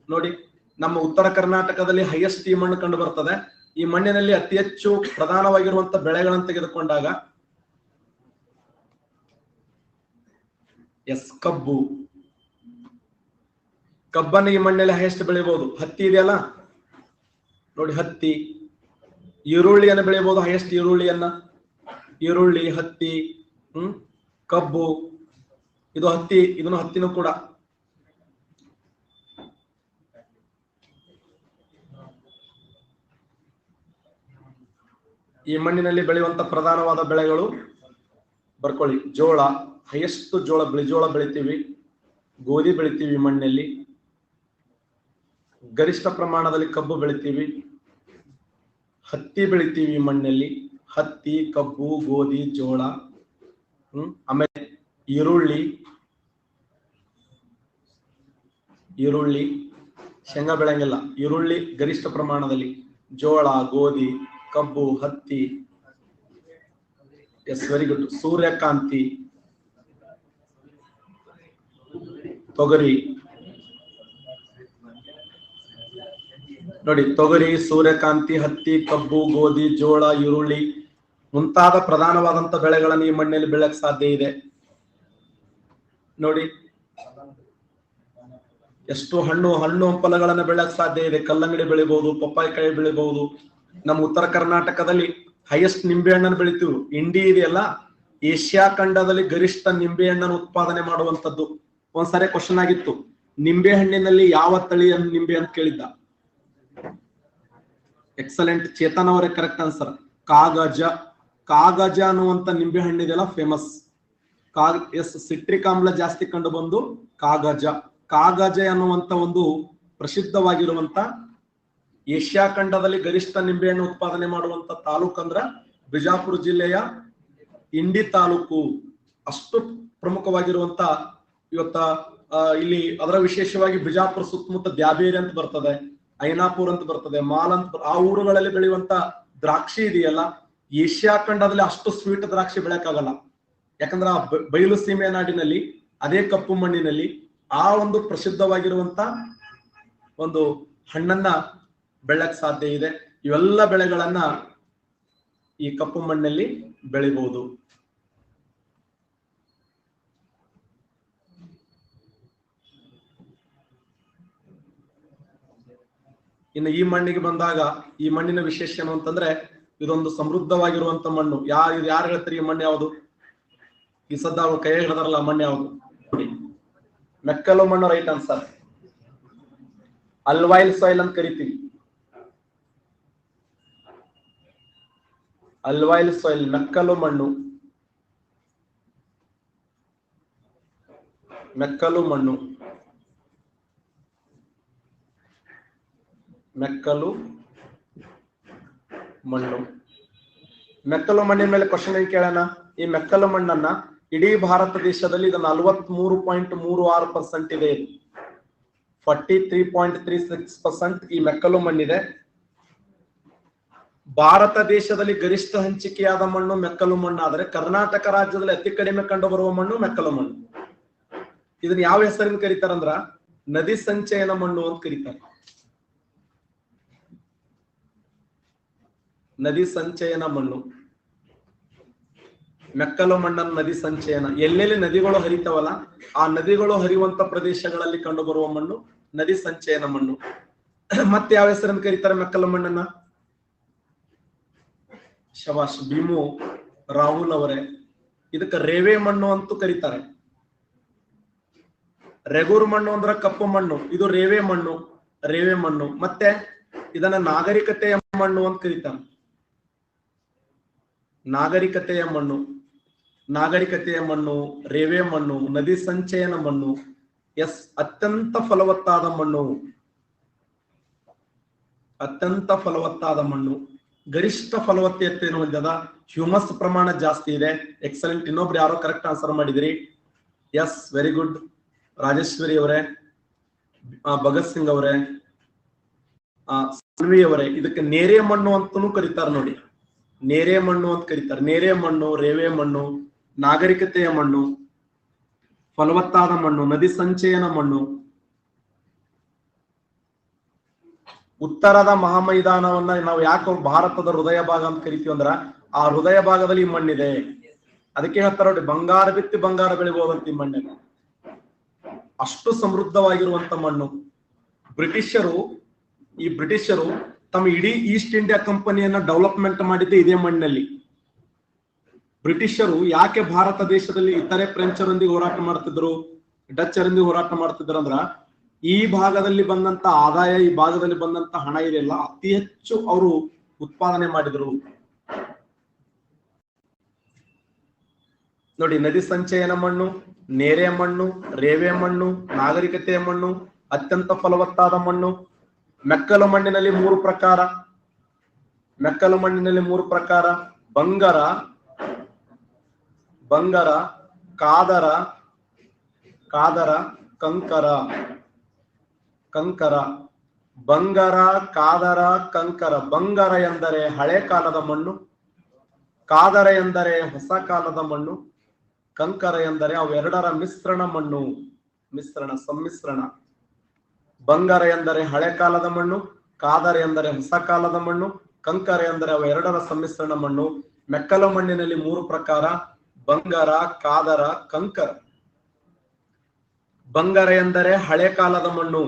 ನೋಡಿ. ನಮ್ಮ ಉತ್ತರ ಕರ್ನಾಟಕದಲ್ಲಿ ಹೈಯೆಸ್ಟ್ ಈ ಮಣ್ಣು ಕಂಡು ಬರ್ತದೆ. ಈ ಮಣ್ಣಿನಲ್ಲಿ ಅತಿ ಹೆಚ್ಚು ಪ್ರಧಾನವಾಗಿರುವಂತ ಬೆಳೆಗಳನ್ನು ತೆಗೆದುಕೊಂಡಾಗ ಕಬ್ಬು. ಕಬ್ಬನ್ನು ಈ ಮಣ್ಣಲ್ಲಿ ಹೈಯೆಸ್ಟ್ ಬೆಳಿಬಹುದು. ಹತ್ತಿ ಇದೆಯಲ್ಲ ನೋಡಿ, ಹತ್ತಿ. ಈರುಳ್ಳಿಯನ್ನು ಬೆಳಿಬಹುದು, ಹೈಯೆಸ್ಟ್ ಈರುಳ್ಳಿಯನ್ನ. ಈರುಳ್ಳಿ, ಹತ್ತಿ, ಕಬ್ಬು. ಇದು ಹತ್ತಿ, ಇದನ್ನು ಹತ್ತಿನೂ ಕೂಡ. ಈ ಮಣ್ಣಿನಲ್ಲಿ ಬೆಳೆಯುವಂತ ಪ್ರಧಾನವಾದ ಬೆಳೆಗಳು ಬರ್ಕೊಳ್ಳಿ. ಜೋಳ, ಹೈಯೆಸ್ಟ್ ಜೋಳ, ಬಿಳಿಜೋಳ ಬೆಳಿತೀವಿ. ಗೋಧಿ ಬೆಳಿತೀವಿ ಈ ಮಣ್ಣಿನಲ್ಲಿ. ಗರಿಷ್ಠ ಪ್ರಮಾಣದಲ್ಲಿ ಕಬ್ಬು ಬೆಳಿತೀವಿ. ಹತ್ತಿ ಬೆಳಿತೀವಿ ಈ ಮಣ್ಣಲ್ಲಿ. ಹತ್ತಿ, ಕಬ್ಬು, ಗೋಧಿ, ಜೋಳ. ಆಮೇಲೆ ಈರುಳ್ಳಿ, ಈರುಳ್ಳಿ, ಶೇಂಗಾ ಬೆಳೆಯಂಗಿಲ್ಲ. ಈರುಳ್ಳಿ ಗರಿಷ್ಠ ಪ್ರಮಾಣದಲ್ಲಿ. ಜೋಳ, ಗೋಧಿ, ಕಬ್ಬು, ಹತ್ತಿ. Yes, very good. ಸೂರ್ಯಕಾಂತಿ, ತೊಗರಿ ನೋಡಿ. ತೊಗರಿ, ಸೂರ್ಯಕಾಂತಿ, ಹತ್ತಿ, ಕಬ್ಬು, ಗೋಧಿ, ಜೋಳ, ಈರುಳ್ಳಿ ಮುಂತಾದ ಪ್ರಧಾನವಾದಂತ ಬೆಳೆಗಳನ್ನು ಈ ಮಣ್ಣಲ್ಲಿ ಬೆಳೆಯಕ್ಕೆ ಸಾಧ್ಯ ಇದೆ ನೋಡಿ. ಎಷ್ಟು ಹಣ್ಣು ಹಂಪಲಗಳನ್ನ ಬೆಳೆಯಕ್ಕೆ ಸಾಧ್ಯ ಇದೆ. ಕಲ್ಲಂಗಡಿ ಬೆಳಿಬಹುದು, ಪಪ್ಪಾಯಿ ಕಾಯಿ ಬೆಳಿಬಹುದು, ನಮ್ಮ ಉತ್ತರ ಕರ್ನಾಟಕದಲ್ಲಿ ಹೈಯೆಸ್ಟ್ ನಿಂಬೆ ಹಣ್ಣನ್ನು ಬೆಳಿತೀವಿ. ಇಂಡಿ ಇದೆಯಲ್ಲ, ಏಷ್ಯಾ ಖಂಡದಲ್ಲಿ ಗರಿಷ್ಠ ನಿಂಬೆ ಹಣ್ಣನ್ನು ಉತ್ಪಾದನೆ ಮಾಡುವಂತದ್ದು. ಒಂದ್ಸರಿ ಕ್ವಶನ್ ಆಗಿತ್ತು, ನಿಂಬೆ ಹಣ್ಣಿನಲ್ಲಿ ಯಾವ ತಳಿಯ ನಿಂಬೆ ಅಂತ ಕೇಳಿದ್ದ. ಎಕ್ಸಲೆಂಟ್, ಚೇತನ್ ಅವರೇ ಕರೆಕ್ಟ್ ಆನ್ಸರ್. ಕಾಗಜ. ಕಾಗಜ ಅನ್ನುವಂತ ನಿಂಬೆ ಹಣ್ಣಿದೆಯಲ್ಲ ಫೇಮಸ್. ಸಿಟ್ರಿಕ್ ಆಮ್ಲ ಜಾಸ್ತಿ ಕಂಡು ಬಂದು ಕಾಗಜ. ಕಾಗಜ ಅನ್ನುವಂತ ಒಂದು ಪ್ರಸಿದ್ಧವಾಗಿರುವಂತ ಏಷ್ಯಾ ಖಂಡದಲ್ಲಿ ಗರಿಷ್ಠ ನಿಂಬೆಹಣ್ಣು ಉತ್ಪಾದನೆ ಮಾಡುವಂತ ತಾಲೂಕು ಅಂದ್ರ ಬಿಜಾಪುರ ಜಿಲ್ಲೆಯ ಇಂಡಿ ತಾಲೂಕು. ಅಷ್ಟು ಪ್ರಮುಖವಾಗಿರುವಂತ ಇವತ್ತ ಇಲ್ಲಿ ಅದರ ವಿಶೇಷವಾಗಿ ಬಿಜಾಪುರ ಸುತ್ತಮುತ್ತ ದ್ಯಾಬೇರಿ ಅಂತ ಬರ್ತದೆ, ಐನಾಪುರ್ ಅಂತ ಬರ್ತದೆ, ಮಾಲ್ ಅಂತ, ಆ ಊರುಗಳಲ್ಲಿ ಬೆಳೆಯುವಂತ ದ್ರಾಕ್ಷಿ ಇದೆಯಲ್ಲ, ಏಷ್ಯಾ ಖಂಡದಲ್ಲಿ ಅಷ್ಟು ಸ್ವೀಟ್ ದ್ರಾಕ್ಷಿ ಬೆಳೆಯಕ್ಕಾಗಲ್ಲ. ಯಾಕಂದ್ರೆ ಆ ಬಯಲು ಸೀಮೆ ನಾಡಿನಲ್ಲಿ ಅದೇ ಕಪ್ಪು ಮಣ್ಣಿನಲ್ಲಿ ಆ ಒಂದು ಪ್ರಸಿದ್ಧವಾಗಿರುವಂತ ಒಂದು ಹಣ್ಣನ್ನ ಬೆಳೆಯಕ್ ಸಾಧ್ಯ ಇದೆ. ಇವೆಲ್ಲ ಬೆಳೆಗಳನ್ನ ಈ ಕಪ್ಪು ಮಣ್ಣಲ್ಲಿ ಬೆಳಿಬಹುದು. ಇನ್ನು ಈ ಮಣ್ಣಿಗೆ ಬಂದಾಗ ಈ ಮಣ್ಣಿನ ವಿಶೇಷ ಏನು ಅಂತಂದ್ರೆ ಇದೊಂದು ಸಮೃದ್ಧವಾಗಿರುವಂತ ಮಣ್ಣು. ಯಾರು ಹೇಳ್ತಾರೆ ಈ ಮಣ್ಣು ಯಾವುದು? ಈ ಸದ್ದ ಅವ್ರು ಕೈ ಹಿಡಿದಾರಲ್ಲ ಮಣ್ಣು ಯಾವುದು? ಮೆಕ್ಕಲು ಮಣ್ಣು ರೈಟ್ ಆನ್ಸರ್. ಅಲ್ವೈಲ್ ಸಾಯಿಲ್ ಅಂತ ಕರಿತೀವಿ. ಅಲ್ವೈಲ್ ಸಾಯಿಲ್, ಮೆಕ್ಕಲು ಮಣ್ಣು. ಮೆಕ್ಕಲು ಮಣ್ಣು, ಮೆಕ್ಕಲು ಮಣ್ಣು. ಮೆಕ್ಕಲು ಮಣ್ಣಿನ ಮೇಲೆ ಕ್ವಶನ್ ಏನ್ ಕೇಳೋಣ? ಈ ಮೆಕ್ಕಲು ಮಣ್ಣನ್ನ ಇಡೀ ಭಾರತ ದೇಶದಲ್ಲಿ ಇದು 43.36% ಇದೆ. 43.36% ಈ ಮೆಕ್ಕಲು ಮಣ್ಣಿದೆ. ಭಾರತ ದೇಶದಲ್ಲಿ ಗರಿಷ್ಠ ಹಂಚಿಕೆಯಾದ ಮಣ್ಣು ಮೆಕ್ಕಲು ಮಣ್ಣು ಆದರೆ ಕರ್ನಾಟಕ ರಾಜ್ಯದಲ್ಲಿ ಅತಿ ಕಡಿಮೆ ಕಂಡು ಬರುವ ಮಣ್ಣು ಮೆಕ್ಕಲು ಮಣ್ಣು. ಇದನ್ನ ಯಾವ ಹೆಸರಿನ ಕರೀತಾರಂದ್ರ ನದಿ ಸಂಚಯನ ಮಣ್ಣು ಅಂತ ಕರೀತಾರೆ. ನದಿ ಸಂಚಯನ ಮಣ್ಣು, ಮೆಕ್ಕಲು ಮಣ್ಣನ್ನು ನದಿ ಸಂಚಯನ. ಎಲ್ಲೆಲ್ಲಿ ನದಿಗಳು ಹರಿತಾವಲ್ಲ ಆ ನದಿಗಳು ಹರಿಯುವಂತ ಪ್ರದೇಶಗಳಲ್ಲಿ ಕಂಡು ಬರುವ ಮಣ್ಣು ನದಿ ಸಂಚಯನ ಮಣ್ಣು. ಮತ್ತೆ ಯಾವ ಹೆಸರನ್ನು ಕರೀತಾರೆ ಮೆಕ್ಕಲು ಮಣ್ಣನ್ನ? ಶಬಾಷ್ ಭೀಮು ರಾಹುಲ್ ಅವರೇ, ಇದಕ್ಕೆ ರೇವೆ ಮಣ್ಣು ಅಂತೂ ಕರೀತಾರೆ. ರೆಗೂರ್ ಮಣ್ಣು ಅಂದ್ರ ಕಪ್ಪು ಮಣ್ಣು, ಇದು ರೇವೆ ಮಣ್ಣು. ರೇವೆ ಮಣ್ಣು. ಮತ್ತೆ ಇದನ್ನ ನಾಗರಿಕತೆಯ ಮಣ್ಣು ಅಂತ ಕರೀತಾರೆ. ನಾಗರಿಕತೆಯ ಮಣ್ಣು, ನಾಗರಿಕತೆಯ ಮಣ್ಣು, ರೇವೆ ಮಣ್ಣು, ನದಿ ಸಂಚಯನ ಮಣ್ಣು. ಎಸ್, ಅತ್ಯಂತ ಫಲವತ್ತಾದ ಮಣ್ಣು, ಅತ್ಯಂತ ಫಲವತ್ತಾದ ಮಣ್ಣು. ಗರಿಷ್ಠ ಫಲವತ್ತತೆಯನ್ನು ಹೊಂದಿದ, ಹ್ಯೂಮಸ್ ಪ್ರಮಾಣ ಜಾಸ್ತಿ ಇದೆ. ಎಕ್ಸಲೆಂಟ್. ಇನ್ನೊಬ್ರು ಯಾರೋ ಕರೆಕ್ಟ್ ಆನ್ಸರ್ ಮಾಡಿದಿರಿ. Yes, very good. ರಾಜೇಶ್ವರಿ ಅವರೇ, ಭಗತ್ ಸಿಂಗ್ ಅವರೇ, ಸಾನ್ವಿ ಅವರೇ. ಇದಕ್ಕೆ ನೇರೆ ಮಣ್ಣು ಅಂತನೂ ಕರೀತಾರೆ ನೋಡಿ. ನೇರೆ ಮಣ್ಣು ಅಂತ ಕರೀತಾರೆ. ನೇರೆ ಮಣ್ಣು, ರೇವೆ ಮಣ್ಣು, ನಾಗರಿಕತೆಯ ಮಣ್ಣು, ಫಲವತ್ತಾದ ಮಣ್ಣು, ನದಿ ಸಂಚಯನ ಮಣ್ಣು. ಉತ್ತರದ ಮಹಾಮೈದಾನವನ್ನ ನಾವು ಯಾಕೆ ಭಾರತದ ಹೃದಯ ಭಾಗ ಅಂತ ಕರಿತೀವಿ ಅಂದ್ರ ಆ ಹೃದಯ ಭಾಗದಲ್ಲಿ ಈ ಮಣ್ಣಿದೆ. ಅದಕ್ಕೆ ಹೇಳ್ತಾರ ನೋಡಿ, ಬಂಗಾರ ಬಿತ್ತಿ ಬಂಗಾರ ಬೆಳಿಬಹುದಂತ ಈ ಮಣ್ಣಿಗೆ. ಅಷ್ಟು ಸಮೃದ್ಧವಾಗಿರುವಂತ ಮಣ್ಣು. ಬ್ರಿಟಿಷರು ತಮ್ಮ ಇಡೀ ಈಸ್ಟ್ ಇಂಡಿಯಾ ಕಂಪನಿಯನ್ನ ಡೆವಲಪ್ಮೆಂಟ್ ಮಾಡಿದ್ದೆ ಇದೇ ಮಣ್ಣಿನಲ್ಲಿ. ಬ್ರಿಟಿಷರು ಯಾಕೆ ಭಾರತ ದೇಶದಲ್ಲಿ ಇತರೆ ಫ್ರೆಂಚರೊಂದಿಗೆ ಹೋರಾಟ ಮಾಡ್ತಿದ್ರು, ಡಚ್ಚರೊಂದಿಗೆ ಹೋರಾಟ ಮಾಡ್ತಿದ್ರು ಅಂದ್ರ ಈ ಭಾಗದಲ್ಲಿ ಬಂದಂತ ಆದಾಯ, ಈ ಭಾಗದಲ್ಲಿ ಬಂದಂತ ಹಣ ಇದೆಯಲ್ಲ ಅತಿ ಹೆಚ್ಚು ಅವರು ಉತ್ಪಾದನೆ ಮಾಡಿದ್ರು. ನೋಡಿ, ನದಿ ಸಂಚಯನ ಮಣ್ಣು, ನೇರೆ ಮಣ್ಣು, ರೇವೆ ಮಣ್ಣು, ನಾಗರಿಕತೆಯ ಮಣ್ಣು, ಅತ್ಯಂತ ಫಲವತ್ತಾದ ಮಣ್ಣು. ಮೆಕ್ಕಲು ಮಣ್ಣಿನಲ್ಲಿ 3 ಪ್ರಕಾರ. ಮೆಕ್ಕಲು ಮಣ್ಣಿನಲ್ಲಿ 3 ಪ್ರಕಾರ: ಬಂಗರ, ಕಾದರ, ಕಂಕರ. ಬಂಗರ, ಕಾದರ, ಕಂಕರ. ಬಂಗರ ಎಂದರೆ ಹಳೆ ಕಾಲದ ಮಣ್ಣು, ಕಾದರ ಎಂದರೆ ಹೊಸ ಕಾಲದ ಮಣ್ಣು, ಕಂಕರ ಎಂದರೆ ಅವೆರಡರ ಮಿಶ್ರಣ ಮಣ್ಣು. ಸಮ್ಮಿಶ್ರಣ. ಬಂಗರ ಎಂದರೆ ಹಳೆ ಕಾಲದ ಮಣ್ಣು, ಕಾದರ ಎಂದರೆ ಹೊಸ ಕಾಲದ ಮಣ್ಣು, ಕಂಕರ ಎಂದರೆ ಅವೆರಡರ ಸಮ್ಮಿಶ್ರಣ ಮಣ್ಣು. ಮೆಕ್ಕಲು ಮಣ್ಣಿನಲ್ಲಿ 3 ಪ್ರಕಾರ: ಬಂಗರ, ಕಾದರ, ಕಂಕರ. ಬಂಗರ ಎಂದರೆ ಹಳೆ ಕಾಲದ ಮಣ್ಣು,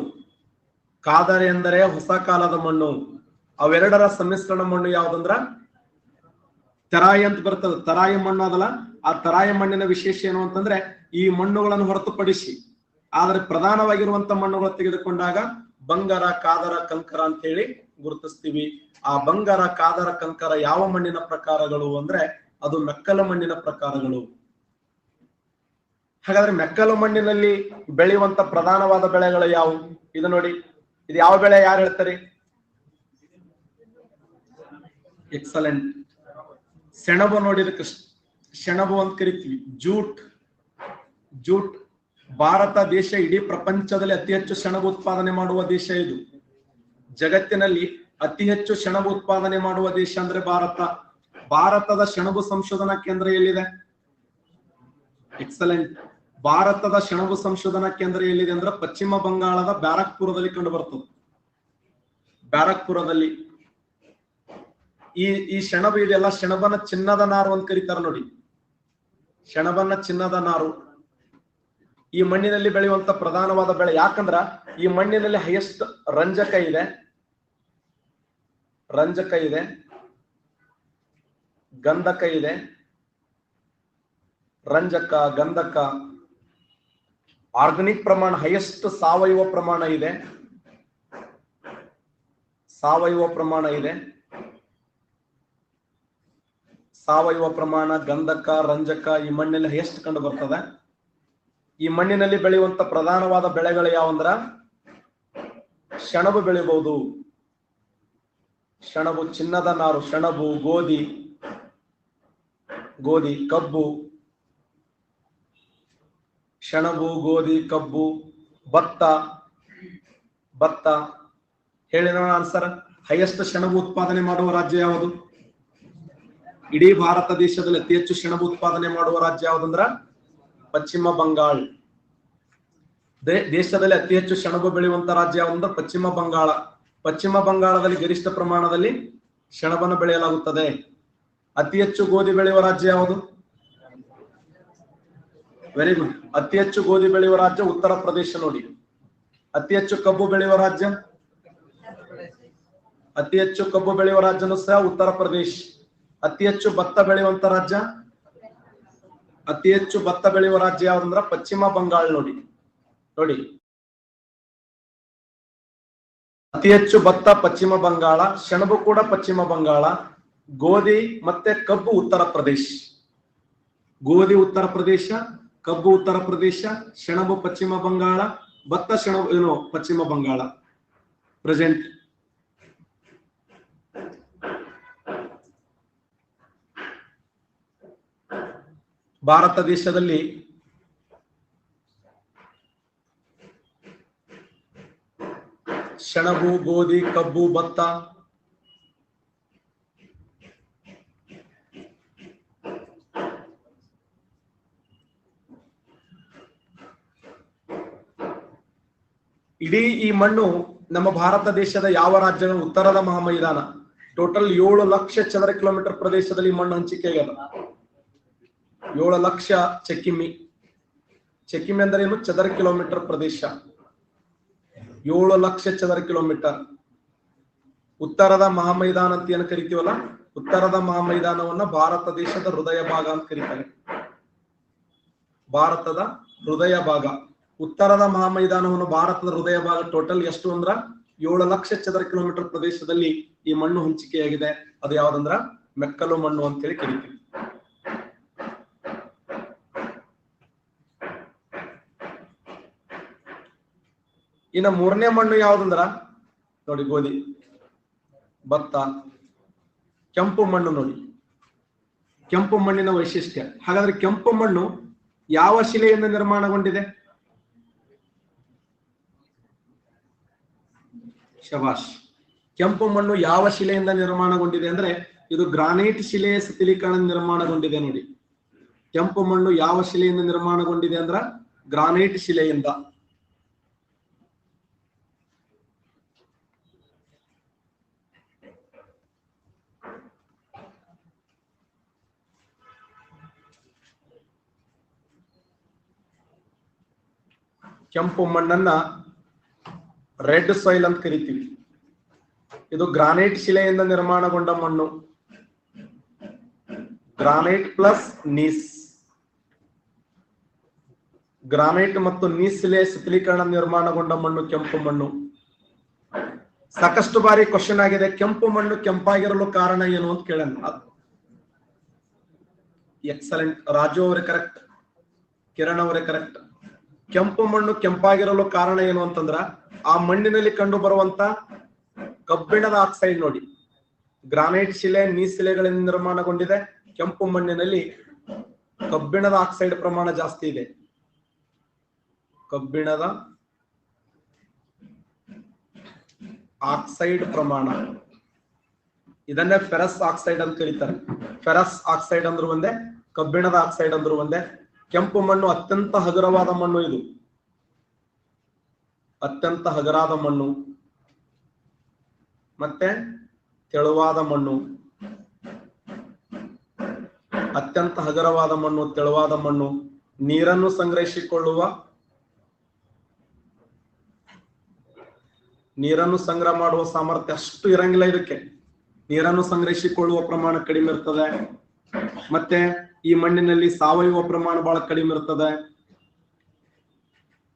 ಕಾದರ ಎಂದರೆ ಹೊಸ ಕಾಲದ ಮಣ್ಣು, ಅವೆರಡರ ಸಮ್ಮಿಶ್ರಣ ಮಣ್ಣು ಯಾವ್ದಂದ್ರ ತರಾಯಿ ಅಂತ ಬರ್ತದೆ. ತರಾಯಿ ಮಣ್ಣು ಅದಲ್ಲ, ಆ ತರಾಯಿ ಮಣ್ಣಿನ ವಿಶೇಷ ಏನು ಅಂತಂದ್ರೆ ಈ ಮಣ್ಣುಗಳನ್ನು ಹೊರತುಪಡಿಸಿ ಆದ್ರೆ ಪ್ರಧಾನವಾಗಿರುವಂತ ಮಣ್ಣುಗಳು ತೆಗೆದುಕೊಂಡಾಗ ಬಂಗಾರ, ಕಾದರ, ಕಂಕರ ಅಂತ ಹೇಳಿ ಗುರುತಿಸ್ತೀವಿ. ಆ ಬಂಗಾರ, ಕಾದರ, ಕಂಕರ ಯಾವ ಮಣ್ಣಿನ ಪ್ರಕಾರಗಳು ಅಂದ್ರೆ ಅದು ಮೆಕ್ಕಲು ಮಣ್ಣಿನ ಪ್ರಕಾರಗಳು. ಹಾಗಾದ್ರೆ ಮೆಕ್ಕಲು ಮಣ್ಣಿನಲ್ಲಿ ಬೆಳೆಯುವಂತ ಪ್ರಧಾನವಾದ ಬೆಳೆಗಳು ಯಾವುವು? ಇದು ನೋಡಿ, ಇದು ಯಾವ ಬೆಳೆ ಯಾರು ಹೇಳ್ತಾರೆ? ಎಕ್ಸಲೆಂಟ್. ಸೆಣಬು ನೋಡಿ, ಇದಕ್ಕೆ ಸೆಣಬು ಅಂತ ಕರಿತೀವಿ. ಜೂಟ್. ಜೂಟ್ ಭಾರತ ದೇಶ ಇಡೀ ಪ್ರಪಂಚದಲ್ಲಿ ಅತಿ ಹೆಚ್ಚು ಸೆಣಬು ಉತ್ಪಾದನೆ ಮಾಡುವ ದೇಶ ಇದು. ಜಗತ್ತಿನಲ್ಲಿ ಅತಿ ಹೆಚ್ಚು ಸೆಣಬು ಉತ್ಪಾದನೆ ಮಾಡುವ ದೇಶ ಅಂದ್ರೆ ಭಾರತ. ಭಾರತದ ಸೆಣಬು ಸಂಶೋಧನಾ ಕೇಂದ್ರ ಎಲ್ಲಿದೆ? ಎಕ್ಸಲೆಂಟ್. ಭಾರತದ ಸೆಣಬು ಸಂಶೋಧನಾ ಕೇಂದ್ರ ಎಲ್ಲಿದೆ ಅಂದ್ರೆ ಪಶ್ಚಿಮ ಬಂಗಾಳದ ಬ್ಯಾರಕ್ಪುರದಲ್ಲಿ ಕಂಡು ಬರ್ತದೆ. ಬ್ಯಾರಕ್ಪುರದಲ್ಲಿ ಈ ಸೆಣಬು ಇದೆಲ್ಲ ಸೆಣಬನ್ನ ಚಿನ್ನದ ನಾರು ಅಂತ ಕರೀತಾರ ನೋಡಿ. ಸೆಣಬನ್ನ ಚಿನ್ನದ ನಾರು. ಈ ಮಣ್ಣಿನಲ್ಲಿ ಬೆಳೆಯುವಂತ ಪ್ರಧಾನವಾದ ಬೆಳೆ. ಯಾಕಂದ್ರ ಈ ಮಣ್ಣಿನಲ್ಲಿ ಹೈಯೆಸ್ಟ್ ರಂಜಕ ಇದೆ, ಗಂಧಕ ಇದೆ. ರಂಜಕ, ಗಂಧಕ, ಆರ್ಗಾನಿಕ್ ಪ್ರಮಾಣ ಹೈಯೆಸ್ಟ್, ಸಾವಯವ ಪ್ರಮಾಣ ಇದೆ. ಸಾವಯವ ಪ್ರಮಾಣ, ಗಂಧಕ, ರಂಜಕ ಈ ಮಣ್ಣಿನಲ್ಲಿ ಹೈಯೆಸ್ಟ್ ಕಂಡು ಬರ್ತದೆ. ಈ ಮಣ್ಣಿನಲ್ಲಿ ಬೆಳೆಯುವಂತ ಪ್ರಧಾನವಾದ ಬೆಳೆಗಳು ಯಾವಂದ್ರ ಸೆಣಬು ಬೆಳಿಬಹುದು. ಸೆಣಬು, ಚಿನ್ನದ ನಾರು, ಸೆಣಬು, ಗೋಧಿ, ಕಬ್ಬು, ಸೆಣಬು, ಗೋಧಿ, ಕಬ್ಬು, ಭತ್ತ. ಹೇಳಿ ನೋಡೋಣ ಆನ್ಸರ್. ಹೈಯೆಸ್ಟ್ ಸೆಣಬು ಉತ್ಪಾದನೆ ಮಾಡುವ ರಾಜ್ಯ ಯಾವುದು? ಇಡೀ ಭಾರತ ದೇಶದಲ್ಲಿ ಅತಿ ಹೆಚ್ಚು ಸೆಣಬು ಉತ್ಪಾದನೆ ಮಾಡುವ ರಾಜ್ಯ ಯಾವುದಂದ್ರ ಪಶ್ಚಿಮ ಬಂಗಾಳ. ದೇಶದಲ್ಲಿ ಅತಿ ಹೆಚ್ಚು ಸೆಣಬು ಬೆಳೆಯುವಂತ ರಾಜ್ಯ ಯಾವಂದ್ರೆ ಪಶ್ಚಿಮ ಬಂಗಾಳ. ಪಶ್ಚಿಮ ಬಂಗಾಳದಲ್ಲಿ ಗರಿಷ್ಠ ಪ್ರಮಾಣದಲ್ಲಿ ಸೆಣಬನ್ನು ಬೆಳೆಯಲಾಗುತ್ತದೆ. ಅತಿ ಹೆಚ್ಚು ಗೋಧಿ ಬೆಳೆಯುವ ರಾಜ್ಯ ಯಾವುದು? Very good. ಅತಿ ಹೆಚ್ಚು ಗೋಧಿ ಬೆಳೆಯುವ ರಾಜ್ಯ ಉತ್ತರ ಪ್ರದೇಶ ನೋಡಿ. ಅತಿ ಹೆಚ್ಚು ಕಬ್ಬು ಬೆಳೆಯುವ ರಾಜ್ಯ ಸಹ ಉತ್ತರ ಪ್ರದೇಶ. ಅತಿ ಹೆಚ್ಚು ಭತ್ತ ಬೆಳೆಯುವಂತ ರಾಜ್ಯ, ಅತಿ ಹೆಚ್ಚು ಭತ್ತ ಬೆಳೆಯುವ ರಾಜ್ಯ ಯಾವ್ದಂದ್ರ ಪಶ್ಚಿಮ ಬಂಗಾಳ ನೋಡಿ. ಅತಿ ಹೆಚ್ಚು ಭತ್ತ ಪಶ್ಚಿಮ ಬಂಗಾಳ, ಸೆಣಬು ಕೂಡ ಪಶ್ಚಿಮ ಬಂಗಾಳ, ಗೋಧಿ ಮತ್ತೆ ಕಬ್ಬು ಉತ್ತರ ಪ್ರದೇಶ. ಗೋಧಿ ಉತ್ತರ ಪ್ರದೇಶ, ಕಬ್ಬು ಉತ್ತರ ಪ್ರದೇಶ, ಸೆಣಬು ಪಶ್ಚಿಮ ಬಂಗಾಳ, ಭತ್ತ ಸೆಣಬು ಪಶ್ಚಿಮ ಬಂಗಾಳ. ಪ್ರೆಸೆಂಟ್. ಭಾರತ ದೇಶದಲ್ಲಿ ಸೆಣಬು, ಗೋಧಿ, ಕಬ್ಬು, ಭತ್ತ, ಇಡೀ ಈ ಮಣ್ಣು ನಮ್ಮ ಭಾರತ ದೇಶದ ಯಾವ ರಾಜ್ಯಗಳ ಉತ್ತರದ ಮಹಾಮೈದಾನ. ಟೋಟಲ್ 7 ಲಕ್ಷ ಚದರ ಕಿಲೋಮೀಟರ್ ಪ್ರದೇಶದಲ್ಲಿ ಮಣ್ಣು ಹಂಚಿಕೆ ಆಗ್ಯದ. 7 ಲಕ್ಷ ಚೆಕ್ಕಿಮಿ ಅಂದ್ರೆ ಏನು? ಚದರ ಕಿಲೋಮೀಟರ್ ಪ್ರದೇಶ. 7 ಲಕ್ಷ ಚದರ ಕಿಲೋಮೀಟರ್. ಉತ್ತರದ ಮಹಾಮೈದಾನ ಅಂತ ಏನು ಕರಿತೀವಲ್ಲ, ಉತ್ತರದ ಮಹಾಮೈದಾನವನ್ನ ಭಾರತ ದೇಶದ ಹೃದಯ ಭಾಗ ಅಂತ ಕರೀತಾರೆ. ಭಾರತದ ಹೃದಯ ಭಾಗ. ಉತ್ತರದ ಮಹಾಮೈದಾನವನ್ನು ಭಾರತದ ಹೃದಯ ಭಾಗ ಟೋಟಲ್ ಎಷ್ಟು ಅಂದ್ರ 7 ಲಕ್ಷ ಚದರ ಕಿಲೋಮೀಟರ್ ಪ್ರದೇಶದಲ್ಲಿ ಈ ಮಣ್ಣು ಹಂಚಿಕೆಯಾಗಿದೆ. ಅದು ಯಾವ್ದಂದ್ರ ಮೆಕ್ಕಲು ಮಣ್ಣು ಅಂತ ಹೇಳಿ ಕರಿತೀವಿ. ಇನ್ನು 3ನೇ ಮಣ್ಣು ಯಾವ್ದಂದ್ರ ನೋಡಿ, ಗೋಧಿ, ಭತ್ತ, ಕೆಂಪು ಮಣ್ಣು ನೋಡಿ. ಕೆಂಪು ಮಣ್ಣಿನ ವೈಶಿಷ್ಟ್ಯ. ಹಾಗಾದ್ರೆ ಕೆಂಪು ಮಣ್ಣು ಯಾವ ಶಿಲೆಯಿಂದ ನಿರ್ಮಾಣಗೊಂಡಿದೆ? ಶಬಾಷ್. ಕೆಂಪು ಮಣ್ಣು ಯಾವ ಶಿಲೆಯಿಂದ ನಿರ್ಮಾಣಗೊಂಡಿದೆ ಅಂದ್ರೆ ಇದು ಗ್ರಾನೈಟ್ ಶಿಲೆಯ ಶಿಥಿಲೀಕರಣ ನಿರ್ಮಾಣಗೊಂಡಿದೆ ನೋಡಿ. ಕೆಂಪು ಮಣ್ಣು ಯಾವ ಶಿಲೆಯಿಂದ ನಿರ್ಮಾಣಗೊಂಡಿದೆ ಅಂದ್ರ ಗ್ರಾನೈಟ್ ಶಿಲೆಯಿಂದ. ಕೆಂಪು ಮಣ್ಣನ್ನ ರೆಡ್ ಸಾಯಿಲ್ ಅಂತ ಕರಿತೀವಿ. ಇದು ಗ್ರಾನೈಟ್ ಶಿಲೆಯಿಂದ ನಿರ್ಮಾಣಗೊಂಡ ಮಣ್ಣು. Granite plus gneiss. ಗ್ರಾನೈಟ್ ಮತ್ತು ನೀಸ್ ಶಿಲೆ ಶಿಥಿಲೀಕರಣ ನಿರ್ಮಾಣಗೊಂಡ ಮಣ್ಣು ಕೆಂಪು ಮಣ್ಣು. ಸಾಕಷ್ಟು ಬಾರಿ ಕ್ವಶನ್ ಆಗಿದೆ, ಕೆಂಪು ಮಣ್ಣು ಕೆಂಪಾಗಿರಲು ಕಾರಣ ಏನು ಅಂತ ಕೇಳೋಣ. ಎಕ್ಸಲೆಂಟ್, ರಾಜು ಅವರೇ ಕರೆಕ್ಟ್, ಕಿರಣ್ ಅವರೇ ಕರೆಕ್ಟ್. ಕೆಂಪು ಮಣ್ಣು ಕೆಂಪಾಗಿರಲು ಕಾರಣ ಏನು ಅಂತಂದ್ರ ಆ ಮಣ್ಣಿನಲ್ಲಿ ಕಂಡು ಬರುವಂತ ಕಬ್ಬಿಣದ ಆಕ್ಸೈಡ್ ನೋಡಿ. ಗ್ರಾನೈಟ್ ಶಿಲೆ ನೀಸ್ ಶಿಲೆಗಳಿಂದ ನಿರ್ಮಾಣಗೊಂಡಿದೆ. ಕೆಂಪು ಮಣ್ಣಿನಲ್ಲಿ ಕಬ್ಬಿಣದ ಆಕ್ಸೈಡ್ ಪ್ರಮಾಣ ಜಾಸ್ತಿ ಇದೆ. ಕಬ್ಬಿಣದ ಆಕ್ಸೈಡ್ ಪ್ರಮಾಣ, ಇದನ್ನೇ ಫೆರಸ್ ಆಕ್ಸೈಡ್ ಅಂತ ಕರೀತಾರೆ. ಫೆರಸ್ ಆಕ್ಸೈಡ್ ಅಂದ್ರು ಒಂದೇ, ಕಬ್ಬಿಣದ ಆಕ್ಸೈಡ್ ಅಂದ್ರು ಒಂದೇ. ಕೆಂಪು ಮಣ್ಣು ಅತ್ಯಂತ ಹಗುರವಾದ ಮಣ್ಣು. ಇದು ಅತ್ಯಂತ ಹಗುರಾದ ಮಣ್ಣು, ಮತ್ತೆ ತೆಳುವಾದ ಮಣ್ಣು. ಅತ್ಯಂತ ಹಗುರವಾದ ಮಣ್ಣು, ತೆಳುವಾದ ಮಣ್ಣು. ನೀರನ್ನು ಸಂಗ್ರಹಿಸಿಕೊಳ್ಳುವ, ನೀರನ್ನು ಸಂಗ್ರಹ ಮಾಡುವ ಸಾಮರ್ಥ್ಯ ಅಷ್ಟು ಇರಂಗಿಲ್ಲ ಇದಕ್ಕೆ. ನೀರನ್ನು ಸಂಗ್ರಹಿಸಿಕೊಳ್ಳುವ ಪ್ರಮಾಣ ಕಡಿಮೆ ಇರ್ತದೆ. ಮತ್ತೆ ಈ ಮಣ್ಣಿನಲ್ಲಿ ಸಾವಯವ ಪ್ರಮಾಣ ಬಹಳ ಕಡಿಮೆ ಇರ್ತದೆ.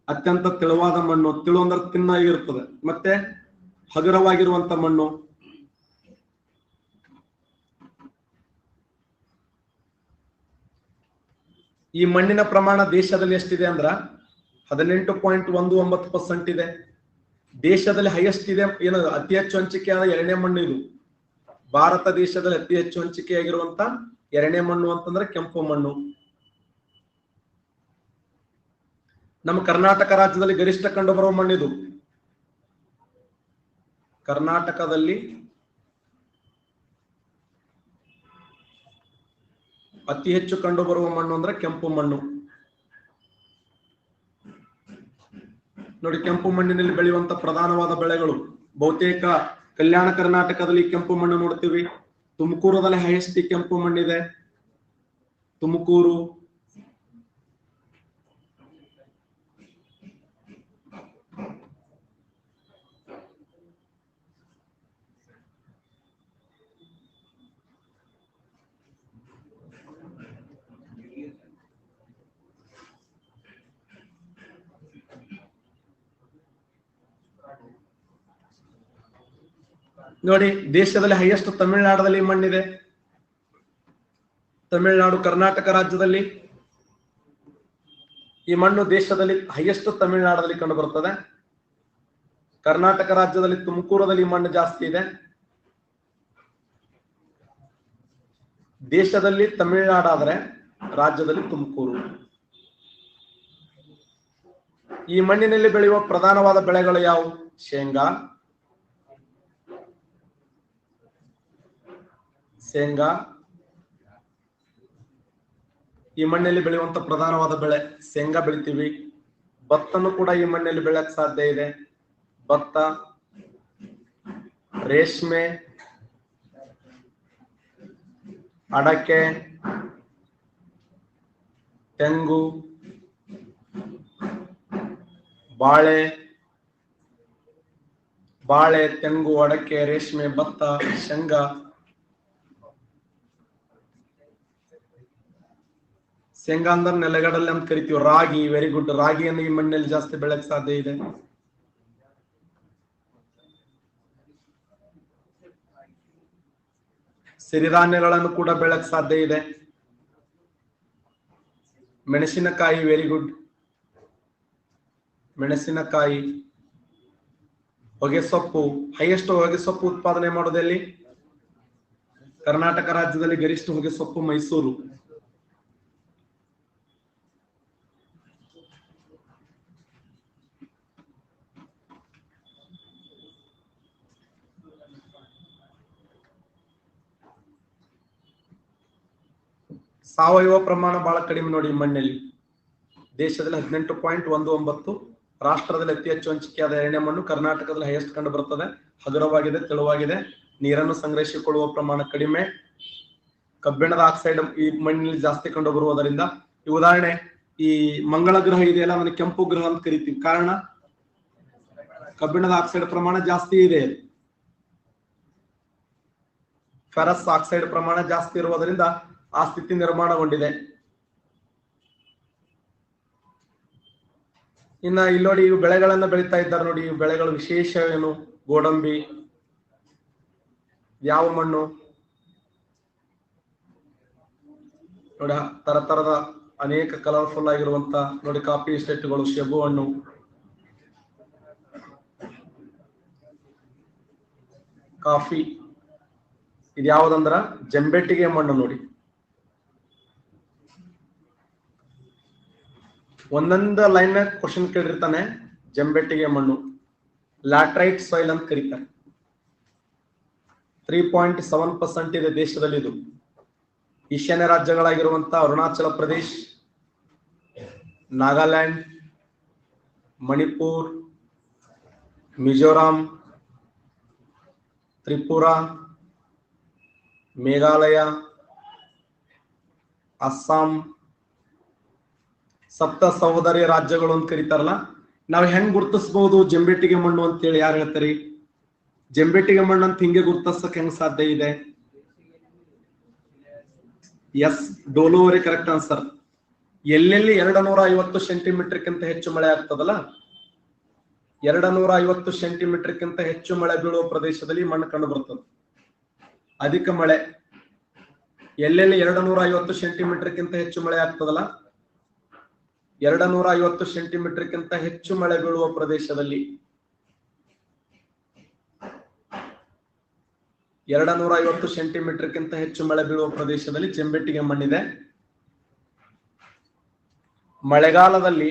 ಅತ್ಯಂತ ತೆಳುವಾದ ಮಣ್ಣು, ತೆಳು ಅಂದ್ರೆ ತಿನ್ನಾಗಿರ್ತದೆ. ಮತ್ತೆ ಹಗುರವಾಗಿರುವಂತ ಮಣ್ಣು. ಈ ಮಣ್ಣಿನ ಪ್ರಮಾಣ ದೇಶದಲ್ಲಿ ಎಷ್ಟಿದೆ ಅಂದ್ರ 18.19% ಇದೆ. ದೇಶದಲ್ಲಿ ಹೈಯೆಸ್ಟ್ ಇದೆ ಏನು, ಅತಿ ಹೆಚ್ಚು ಹಂಚಿಕೆಯಾದ ಎರಡನೇ ಮಣ್ಣು ಇದು. ಭಾರತ ದೇಶದಲ್ಲಿ ಅತಿ ಹೆಚ್ಚು ಹಂಚಿಕೆಯಾಗಿರುವಂತ ಎರಡನೇ ಮಣ್ಣು ಅಂತಂದ್ರೆ ಕೆಂಪು ಮಣ್ಣು. ನಮ್ಮ ಕರ್ನಾಟಕ ರಾಜ್ಯದಲ್ಲಿ ಗರಿಷ್ಠ ಕಂಡು ಬರುವ ಮಣ್ಣಿದು. ಕರ್ನಾಟಕದಲ್ಲಿ ಅತಿ ಹೆಚ್ಚು ಕಂಡು ಬರುವ ಮಣ್ಣು ಅಂದ್ರೆ ಕೆಂಪು ಮಣ್ಣು. ನೋಡಿ, ಕೆಂಪು ಮಣ್ಣಿನಲ್ಲಿ ಬೆಳೆಯುವಂತ ಪ್ರಧಾನವಾದ ಬೆಳೆಗಳು ಬಹುತೇಕ ಕಲ್ಯಾಣ ಕರ್ನಾಟಕದಲ್ಲಿ ಕೆಂಪು ಮಣ್ಣು ನೋಡ್ತೀವಿ. ತುಮಕೂರದಲ್ಲಿ ಹೈಯೆಸ್ಟ್ ಕೆಂಪು ಮಣ್ಣಿದೆ. ತುಮಕೂರು, ನೋಡಿ ದೇಶದಲ್ಲಿ ಹೈಯೆಸ್ಟ್ ತಮಿಳುನಾಡಲ್ಲಿ ಮಣ್ಣಿದೆ. ತಮಿಳುನಾಡು, ಕರ್ನಾಟಕ ರಾಜ್ಯದಲ್ಲಿ ಈ ಮಣ್ಣು ದೇಶದಲ್ಲಿ ಹೈಯೆಸ್ಟ್ ತಮಿಳುನಾಡಲ್ಲಿ ಕಂಡು ಬರುತ್ತದೆ. ಕರ್ನಾಟಕ ರಾಜ್ಯದಲ್ಲಿ ತುಮಕೂರದಲ್ಲಿ ಮಣ್ಣು ಜಾಸ್ತಿ ಇದೆ. ದೇಶದಲ್ಲಿ ತಮಿಳುನಾಡಾದ್ರೆ ರಾಜ್ಯದಲ್ಲಿ ತುಮಕೂರು. ಈ ಮಣ್ಣಿನಲ್ಲಿ ಬೆಳೆಯುವ ಪ್ರಧಾನವಾದ ಬೆಳೆಗಳು ಯಾವುವು? ಶೇಂಗಾ, ಈ ಮಣ್ಣಲ್ಲಿ ಬೆಳೆಯುವಂತ ಪ್ರಧಾನವಾದ ಬೆಳೆ ಶೇಂಗಾ ಬೆಳಿತೀವಿ. ಭತ್ತನು ಕೂಡ ಈ ಮಣ್ಣಲ್ಲಿ ಬೆಳೆಯಕ್ಕೆ ಸಾಧ್ಯ ಇದೆ. ಭತ್ತ, ರೇಷ್ಮೆ, ಅಡಕೆ, ತೆಂಗು, ಬಾಳೆ, ತೆಂಗು, ಅಡಕೆ, ರೇಷ್ಮೆ, ಭತ್ತ, ಶೇಂಗಾ. ಶೇಂಗಾ ಅಂದ್ರೆ ನೆಲಗಡಲೆ ಅಂತ ಕರಿತೀವಿ. ರಾಗಿ, ವೆರಿ ಗುಡ್. ರಾಗಿಯನ್ನು ಈ ಮಣ್ಣಲ್ಲಿ ಜಾಸ್ತಿ ಬೆಳೆಯಕ್ಕೆ ಸಾಧ್ಯ ಇದೆ. ಸಿರಿಧಾನ್ಯಗಳನ್ನು ಕೂಡ ಬೆಳೆಯಕ್ಕೆ ಸಾಧ್ಯ ಇದೆ. ಮೆಣಸಿನಕಾಯಿ, ವೆರಿ ಗುಡ್. ಮೆಣಸಿನಕಾಯಿ, ಹೊಗೆ ಸೊಪ್ಪು. ಹೈಯೆಸ್ಟ್ ಹೊಗೆ ಸೊಪ್ಪು ಉತ್ಪಾದನೆ ಮಾಡೋದಲ್ಲಿ ಕರ್ನಾಟಕ ರಾಜ್ಯದಲ್ಲಿ ಗರಿಷ್ಠ ಹೊಗೆ ಸೊಪ್ಪು ಮೈಸೂರು. ಸಾವಯವ ಪ್ರಮಾಣ ಬಹಳ ಕಡಿಮೆ ನೋಡಿ ಈ ಮಣ್ಣಲ್ಲಿ. ದೇಶದಲ್ಲಿ 18.19, ರಾಷ್ಟ್ರದಲ್ಲಿ ಅತಿ ಹೆಚ್ಚು ಹಂಚಿಕೆಯಾದ ಎರಡನೇ ಮಣ್ಣು. ಕರ್ನಾಟಕದಲ್ಲಿ ಹೈಯೆಸ್ಟ್ ಕಂಡು ಬರುತ್ತದೆ. ಹಗುರವಾಗಿದೆ, ತೆಳುವಾಗಿದೆ. ನೀರನ್ನು ಸಂಗ್ರಹಿಸಿಕೊಳ್ಳುವ ಪ್ರಮಾಣ ಕಡಿಮೆ. ಕಬ್ಬಿಣದ ಆಕ್ಸೈಡ್ ಈ ಮಣ್ಣಿನಲ್ಲಿ ಜಾಸ್ತಿ ಕಂಡು ಬರುವುದರಿಂದ, ಈ ಉದಾಹರಣೆ ಈ ಮಂಗಳ ಗ್ರಹ ಇದೆಯಲ್ಲ, ಅದನ್ನು ಕೆಂಪು ಗ್ರಹ ಅಂತ ಕರಿತೀವಿ. ಕಾರಣ ಕಬ್ಬಿಣದ ಆಕ್ಸೈಡ್ ಪ್ರಮಾಣ ಜಾಸ್ತಿ ಇದೆ. ಫೆರಸ್ ಆಕ್ಸೈಡ್ ಪ್ರಮಾಣ ಜಾಸ್ತಿ ಇರುವುದರಿಂದ ಆ ಸ್ಥಿತಿ ನಿರ್ಮಾಣಗೊಂಡಿದೆ. ಇನ್ನ ಇಲ್ಲಿ ನೋಡಿ, ಇವು ಬೆಳೆಗಳನ್ನ ಬೆಳೀತಾ ಇದ್ದಾರೆ ನೋಡಿ. ಇವು ಬೆಳೆಗಳು ವಿಶೇಷ ಏನು? ಗೋಡಂಬಿ. ಯಾವ ಮಣ್ಣು ನೋಡಿ, ತರದ ಅನೇಕ ಕಲರ್ಫುಲ್ ಆಗಿರುವಂತ ನೋಡಿ ಕಾಫಿ ಎಸ್ಟೇಟ್ಗಳು, ಶೆಬು ಹಣ್ಣು, ಕಾಫಿ. ಇದು ಯಾವುದಂದ್ರ ಜಂಬೆಟ್ಟಿಗೆ ಮಣ್ಣು ನೋಡಿ. ಒಂದೊಂದು ಲೈನ್ ಮ್ಯಾಗ ಕ್ವಶನ್ ಕೇಳಿರ್ತಾನೆ. ಜಂಬೆಟ್ಟಿಗೆ ಮಣ್ಣು ಲ್ಯಾಟ್ರೈಟ್ ಸಾಯಿಲ್ ಅಂತ ಕರೀತಾರೆ. 3.7% ಇದೆ ದೇಶದಲ್ಲಿ. ಇದು ಈಶಾನ್ಯ ರಾಜ್ಯಗಳಾಗಿರುವಂತ ಅರುಣಾಚಲ ಪ್ರದೇಶ್, ನಾಗಾಲ್ಯಾಂಡ್, ಮಣಿಪುರ್, ಮಿಜೋರಾಂ, ತ್ರಿಪುರಾ, ಮೇಘಾಲಯ, ಅಸ್ಸಾಂ, ಸಪ್ತ ಸಹೋದರಿ ರಾಜ್ಯಗಳು ಅಂತ ಕರೀತಾರಲ್ಲ. ನಾವು ಹೆಂಗ್ ಗುರ್ತಿಸಬಹುದು ಜಂಬೆಟ್ಟಿಗೆ ಮಣ್ಣು ಅಂತೇಳಿ ಯಾರು ಹೇಳ್ತಾರೆ? ಜಂಬೆಟ್ಟಿಗೆ ಮಣ್ಣು ಅಂತ ಹಿಂಗೆ ಗುರ್ತಿಸಕ್ ಹೆಂಗ್ ಸಾಧ್ಯ ಇದೆ? ಎಸ್, ಡೋಲು ಅವರೇ ಕರೆಕ್ಟ್ ಆನ್ಸರ್. ಎಲ್ಲೆಲ್ಲಿ 250 ಸೆಂಟಿಮೀಟರ್ಕ್ಕಿಂತ ಹೆಚ್ಚು ಮಳೆ ಆಗ್ತದಲ್ಲ, 250 ಸೆಂಟಿಮೀಟರ್ಕ್ಕಿಂತ ಹೆಚ್ಚು ಮಳೆ ಬೀಳುವ ಪ್ರದೇಶದಲ್ಲಿ ಮಣ್ಣು ಕಂಡು ಬರ್ತದೆ. ಅಧಿಕ ಮಳೆ ಎಲ್ಲೆಲ್ಲಿ 250 ಸೆಂಟಿಮೀಟರ್ಕ್ಕಿಂತ ಹೆಚ್ಚು ಮಳೆ ಆಗ್ತದಲ್ಲ, 250 ಸೆಂಟಿಮೀಟರ್ಕ್ಕಿಂತ ಹೆಚ್ಚು ಮಳೆ ಬೀಳುವ ಪ್ರದೇಶದಲ್ಲಿ, 250 ಸೆಂಟಿಮೀಟರ್ಕ್ಕಿಂತ ಹೆಚ್ಚು ಮಳೆ ಬೀಳುವ ಪ್ರದೇಶದಲ್ಲಿ ಜಂಬೆಟ್ಟಿಗೆ ಮಣ್ಣಿದೆ. ಮಳೆಗಾಲದಲ್ಲಿ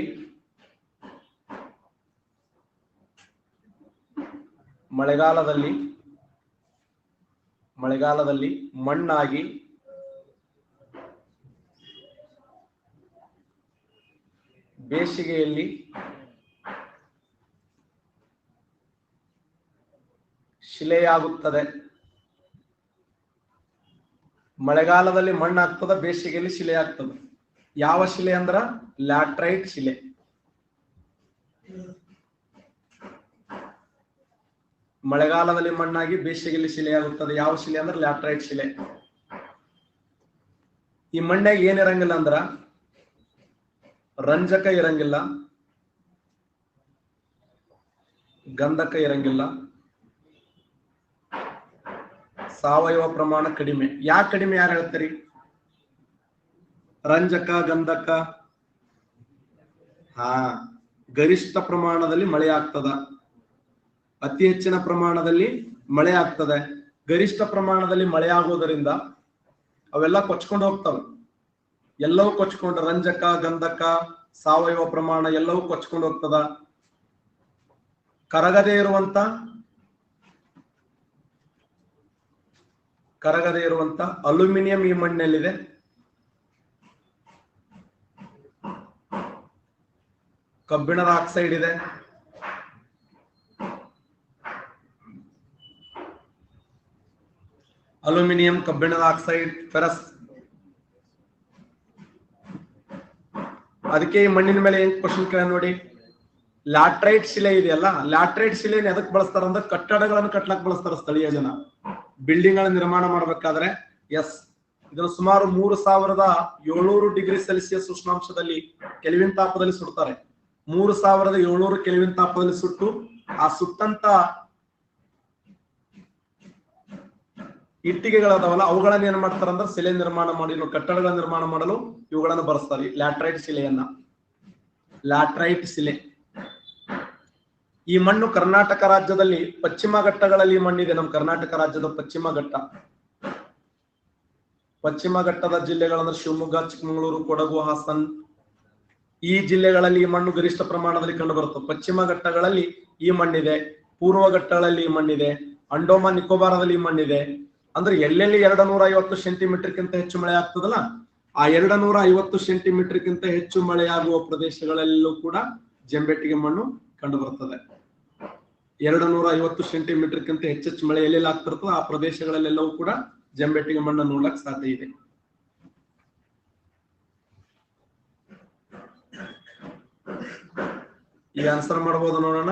ಮಣ್ಣಾಗಿ ಬೇಸಿಗೆಯಲ್ಲಿ ಶಿಲೆಯಾಗುತ್ತದೆ. ಮಳೆಗಾಲದಲ್ಲಿ ಮಣ್ಣಾಗ್ತದ, ಬೇಸಿಗೆಯಲ್ಲಿ ಶಿಲೆ ಆಗ್ತದೆ. ಯಾವ ಶಿಲೆ ಅಂದ್ರ ಲ್ಯಾಟ್ರೈಟ್ ಶಿಲೆ. ಮಳೆಗಾಲದಲ್ಲಿ ಮಣ್ಣಾಗಿ ಬೇಸಿಗೆಯಲ್ಲಿ ಶಿಲೆಯಾಗುತ್ತದೆ. ಯಾವ ಶಿಲೆ ಅಂದ್ರೆ ಲ್ಯಾಟ್ರೈಟ್ ಶಿಲೆ. ಈ ಮಣ್ಣಾಗ ಏನಿರಂಗಿಲ್ಲ ಅಂದ್ರ ರಂಜಕ ಇರಂಗಿಲ್ಲ, ಗಂಧಕ ಇರಂಗಿಲ್ಲ, ಸಾವಯವ ಪ್ರಮಾಣ ಕಡಿಮೆ. ಯಾಕೆ ಕಡಿಮೆ ಯಾರು ಹೇಳ್ತೀರಿ? ರಂಜಕ, ಗಂಧಕ ಗರಿಷ್ಠ ಪ್ರಮಾಣದಲ್ಲಿ ಮಳೆ ಆಗ್ತದ, ಅತಿ ಹೆಚ್ಚಿನ ಪ್ರಮಾಣದಲ್ಲಿ ಮಳೆ ಆಗ್ತದೆ. ಗರಿಷ್ಠ ಪ್ರಮಾಣದಲ್ಲಿ ಮಳೆ ಆಗೋದರಿಂದ ಅವೆಲ್ಲ ಕೊಚ್ಕೊಂಡು ಹೋಗ್ತವೆ. ಎಲ್ಲವೂ ಕೊಚ್ಕೊಂಡು, ರಂಜಕ, ಗಂಧಕ, ಸಾವಯವ ಪ್ರಮಾಣ ಎಲ್ಲವೂ ಕೊಚ್ಕೊಂಡು ಹೋಗ್ತದ. ಕರಗದೆ ಇರುವಂತ ಅಲ್ಯೂಮಿನಿಯಂ ಈ ಮಣ್ಣಿನಲ್ಲಿದೆ. ಕಬ್ಬಿಣದ ಆಕ್ಸೈಡ್ ಇದೆ, ಅಲ್ಯೂಮಿನಿಯಂ, ಕಬ್ಬಿಣದ ಆಕ್ಸೈಡ್, ಫೆರಸ್. ಅದಕ್ಕೆ ಈ ಮಣ್ಣಿನ ಮೇಲೆ ಏನ್ ಕ್ವಶನ್ ಕೇಳ ನೋಡಿ. ಲ್ಯಾಟ್ರೈಟ್ ಶಿಲೆ ಇದೆಯಲ್ಲ, ಲ್ಯಾಟ್ರೈಟ್ ಶಿಲೆ ಎದಕ್ ಬಳಸ್ತಾರ ಅಂದ್ರೆ ಕಟ್ಟಡಗಳನ್ನು ಕಟ್ಲಕ್ ಬಳಸ್ತಾರ ಸ್ಥಳೀಯ ಜನ. ಬಿಲ್ಡಿಂಗ್ ಗಳನ್ನ ನಿರ್ಮಾಣ ಮಾಡ್ಬೇಕಾದ್ರೆ. ಎಸ್, ಇದನ್ನು ಸುಮಾರು 3700 ಡಿಗ್ರಿ ಸೆಲ್ಸಿಯಸ್ ಉಷ್ಣಾಂಶದಲ್ಲಿ ಕೆಲ್ವಿನ್ ತಾಪದಲ್ಲಿ ಸುಡ್ತಾರೆ. 3700 ಕೆಲ್ವಿನ್ ತಾಪದಲ್ಲಿ ಸುಟ್ಟು ಆ ಸುಟ್ಟಂತ ಇಟ್ಟಿಗೆಗಳದಾವಲ್ಲ ಅವುಗಳನ್ನ ಏನ್ ಮಾಡ್ತಾರ ಅಂದ್ರೆ ಶಿಲೆ ನಿರ್ಮಾಣ ಮಾಡಿ ಕಟ್ಟಡಗಳ ನಿರ್ಮಾಣ ಮಾಡಲು ಇವುಗಳನ್ನು ಬಳಸ್ತಾರೆ. ಲ್ಯಾಟ್ರೈಟ್ ಶಿಲೆಯನ್ನ, ಲ್ಯಾಟ್ರೈಟ್ ಶಿಲೆ. ಈ ಮಣ್ಣು ಕರ್ನಾಟಕ ರಾಜ್ಯದಲ್ಲಿ ಪಶ್ಚಿಮ ಘಟ್ಟಗಳಲ್ಲಿ ಮಣ್ಣಿದೆ. ನಮ್ಮ ಕರ್ನಾಟಕ ರಾಜ್ಯದ ಪಶ್ಚಿಮ ಘಟ್ಟದ ಜಿಲ್ಲೆಗಳಂದ್ರೆ ಶಿವಮೊಗ್ಗ, ಚಿಕ್ಕಮಗಳೂರು, ಕೊಡಗು, ಹಾಸನ್, ಈ ಜಿಲ್ಲೆಗಳಲ್ಲಿ ಈ ಮಣ್ಣು ಗರಿಷ್ಠ ಪ್ರಮಾಣದಲ್ಲಿ ಕಂಡು ಬರುತ್ತದೆ. ಪಶ್ಚಿಮ ಘಟ್ಟಗಳಲ್ಲಿ ಈ ಮಣ್ಣಿದೆ, ಪೂರ್ವ ಘಟ್ಟಗಳಲ್ಲಿ ಈ ಮಣ್ಣಿದೆ, ಅಂಡೋಮಾನ್ ನಿಕೋಬಾರದಲ್ಲಿ ಈ ಮಣ್ಣಿದೆ. ಅಂದ್ರೆ ಎಲ್ಲೆಲ್ಲಿ 250 ಸೆಂಟಿಮೀಟರ್ಕ್ಕಿಂತ ಹೆಚ್ಚು ಮಳೆ ಆಗ್ತದಲ್ಲ, ಆ 250 ಸೆಂಟಿಮೀಟರ್ಕ್ಕಿಂತ ಹೆಚ್ಚು ಮಳೆಯಾಗುವ ಪ್ರದೇಶಗಳಲ್ಲೂ ಕೂಡ ಜಂಬೆಟ್ಟಿಗೆ ಮಣ್ಣು ಕಂಡು ಬರ್ತದೆ. 250 ಸೆಂಟಿಮೀಟರ್ಕ್ಕಿಂತ ಹೆಚ್ಚೆಚ್ಚು ಮಳೆ ಎಲ್ಲೆಲ್ಲಿ ಆಗ್ತಿರ್ತದೆ ಆ ಪ್ರದೇಶಗಳಲ್ಲೆಲ್ಲವೂ ಕೂಡ ಜಂಬೆಟ್ಟಿಗೆ ಮಣ್ಣು ನೋಡ್ಲಕ್ ಸಾಧ್ಯ ಇದೆ. ಈ ಆನ್ಸರ್ ಮಾಡಬಹುದು ನೋಡೋಣ.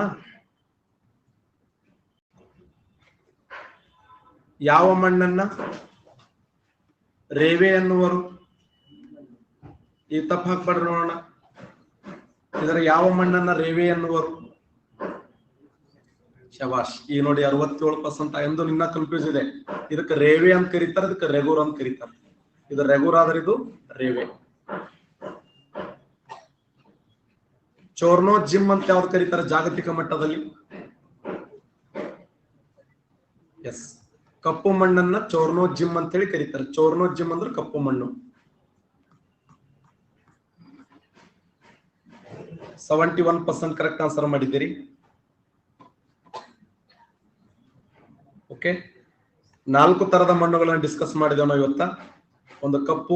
ಯಾವ ಮಣ್ಣನ್ನ ರೇವೆ ಅನ್ನುವರು? ಈ ತಪ್ಪ ಹಾಕ್ಬೇಡ್ರಿ ನೋಡೋಣ. ಇದರ ಯಾವ ಮಣ್ಣನ್ನ ರೇವೆ ಅನ್ನುವರು? ಶಬಾಷ್. ಈ ನೋಡಿ 67% ಎಂದು ನಿನ್ನ ಕನ್ಫ್ಯೂಸ್ ಇದೆ. ಇದಕ್ಕೆ ರೇವೆ ಅಂತ ಕರೀತಾರೆ, ಇದಕ್ಕೆ ರೆಗೂರ್ ಅಂತ ಕರೀತಾರೆ. ಇದು ರೆಗೂರ್ ಆದ್ರೆ ಇದು ರೇವೆ. ಚೋರ್ನೋ ಜಿಮ್ ಅಂತ ಯಾವ್ದು ಕರೀತಾರೆ ಜಾಗತಿಕ ಮಟ್ಟದಲ್ಲಿ? ಎಸ್, ಕಪ್ಪು ಮಣ್ಣನ್ನ ಚೋರ್ನೋ ಜಿಮ್ ಅಂತ ಹೇಳಿ ಕರೀತಾರೆ. ಚೋರ್ನೋ ಜಿಮ್ ಅಂದ್ರೆ ಕಪ್ಪು ಮಣ್ಣು. 71% ಕರೆಕ್ಟ್ ಆನ್ಸರ್ ಮಾಡಿದ್ದೀರಿ. ಓಕೆ, 4 ತರದ ಮಣ್ಣುಗಳನ್ನ ಡಿಸ್ಕಸ್ ಮಾಡಿದ್ದೇವೆ ನಾವು ಇವತ್ತ. ಒಂದು ಕಪ್ಪು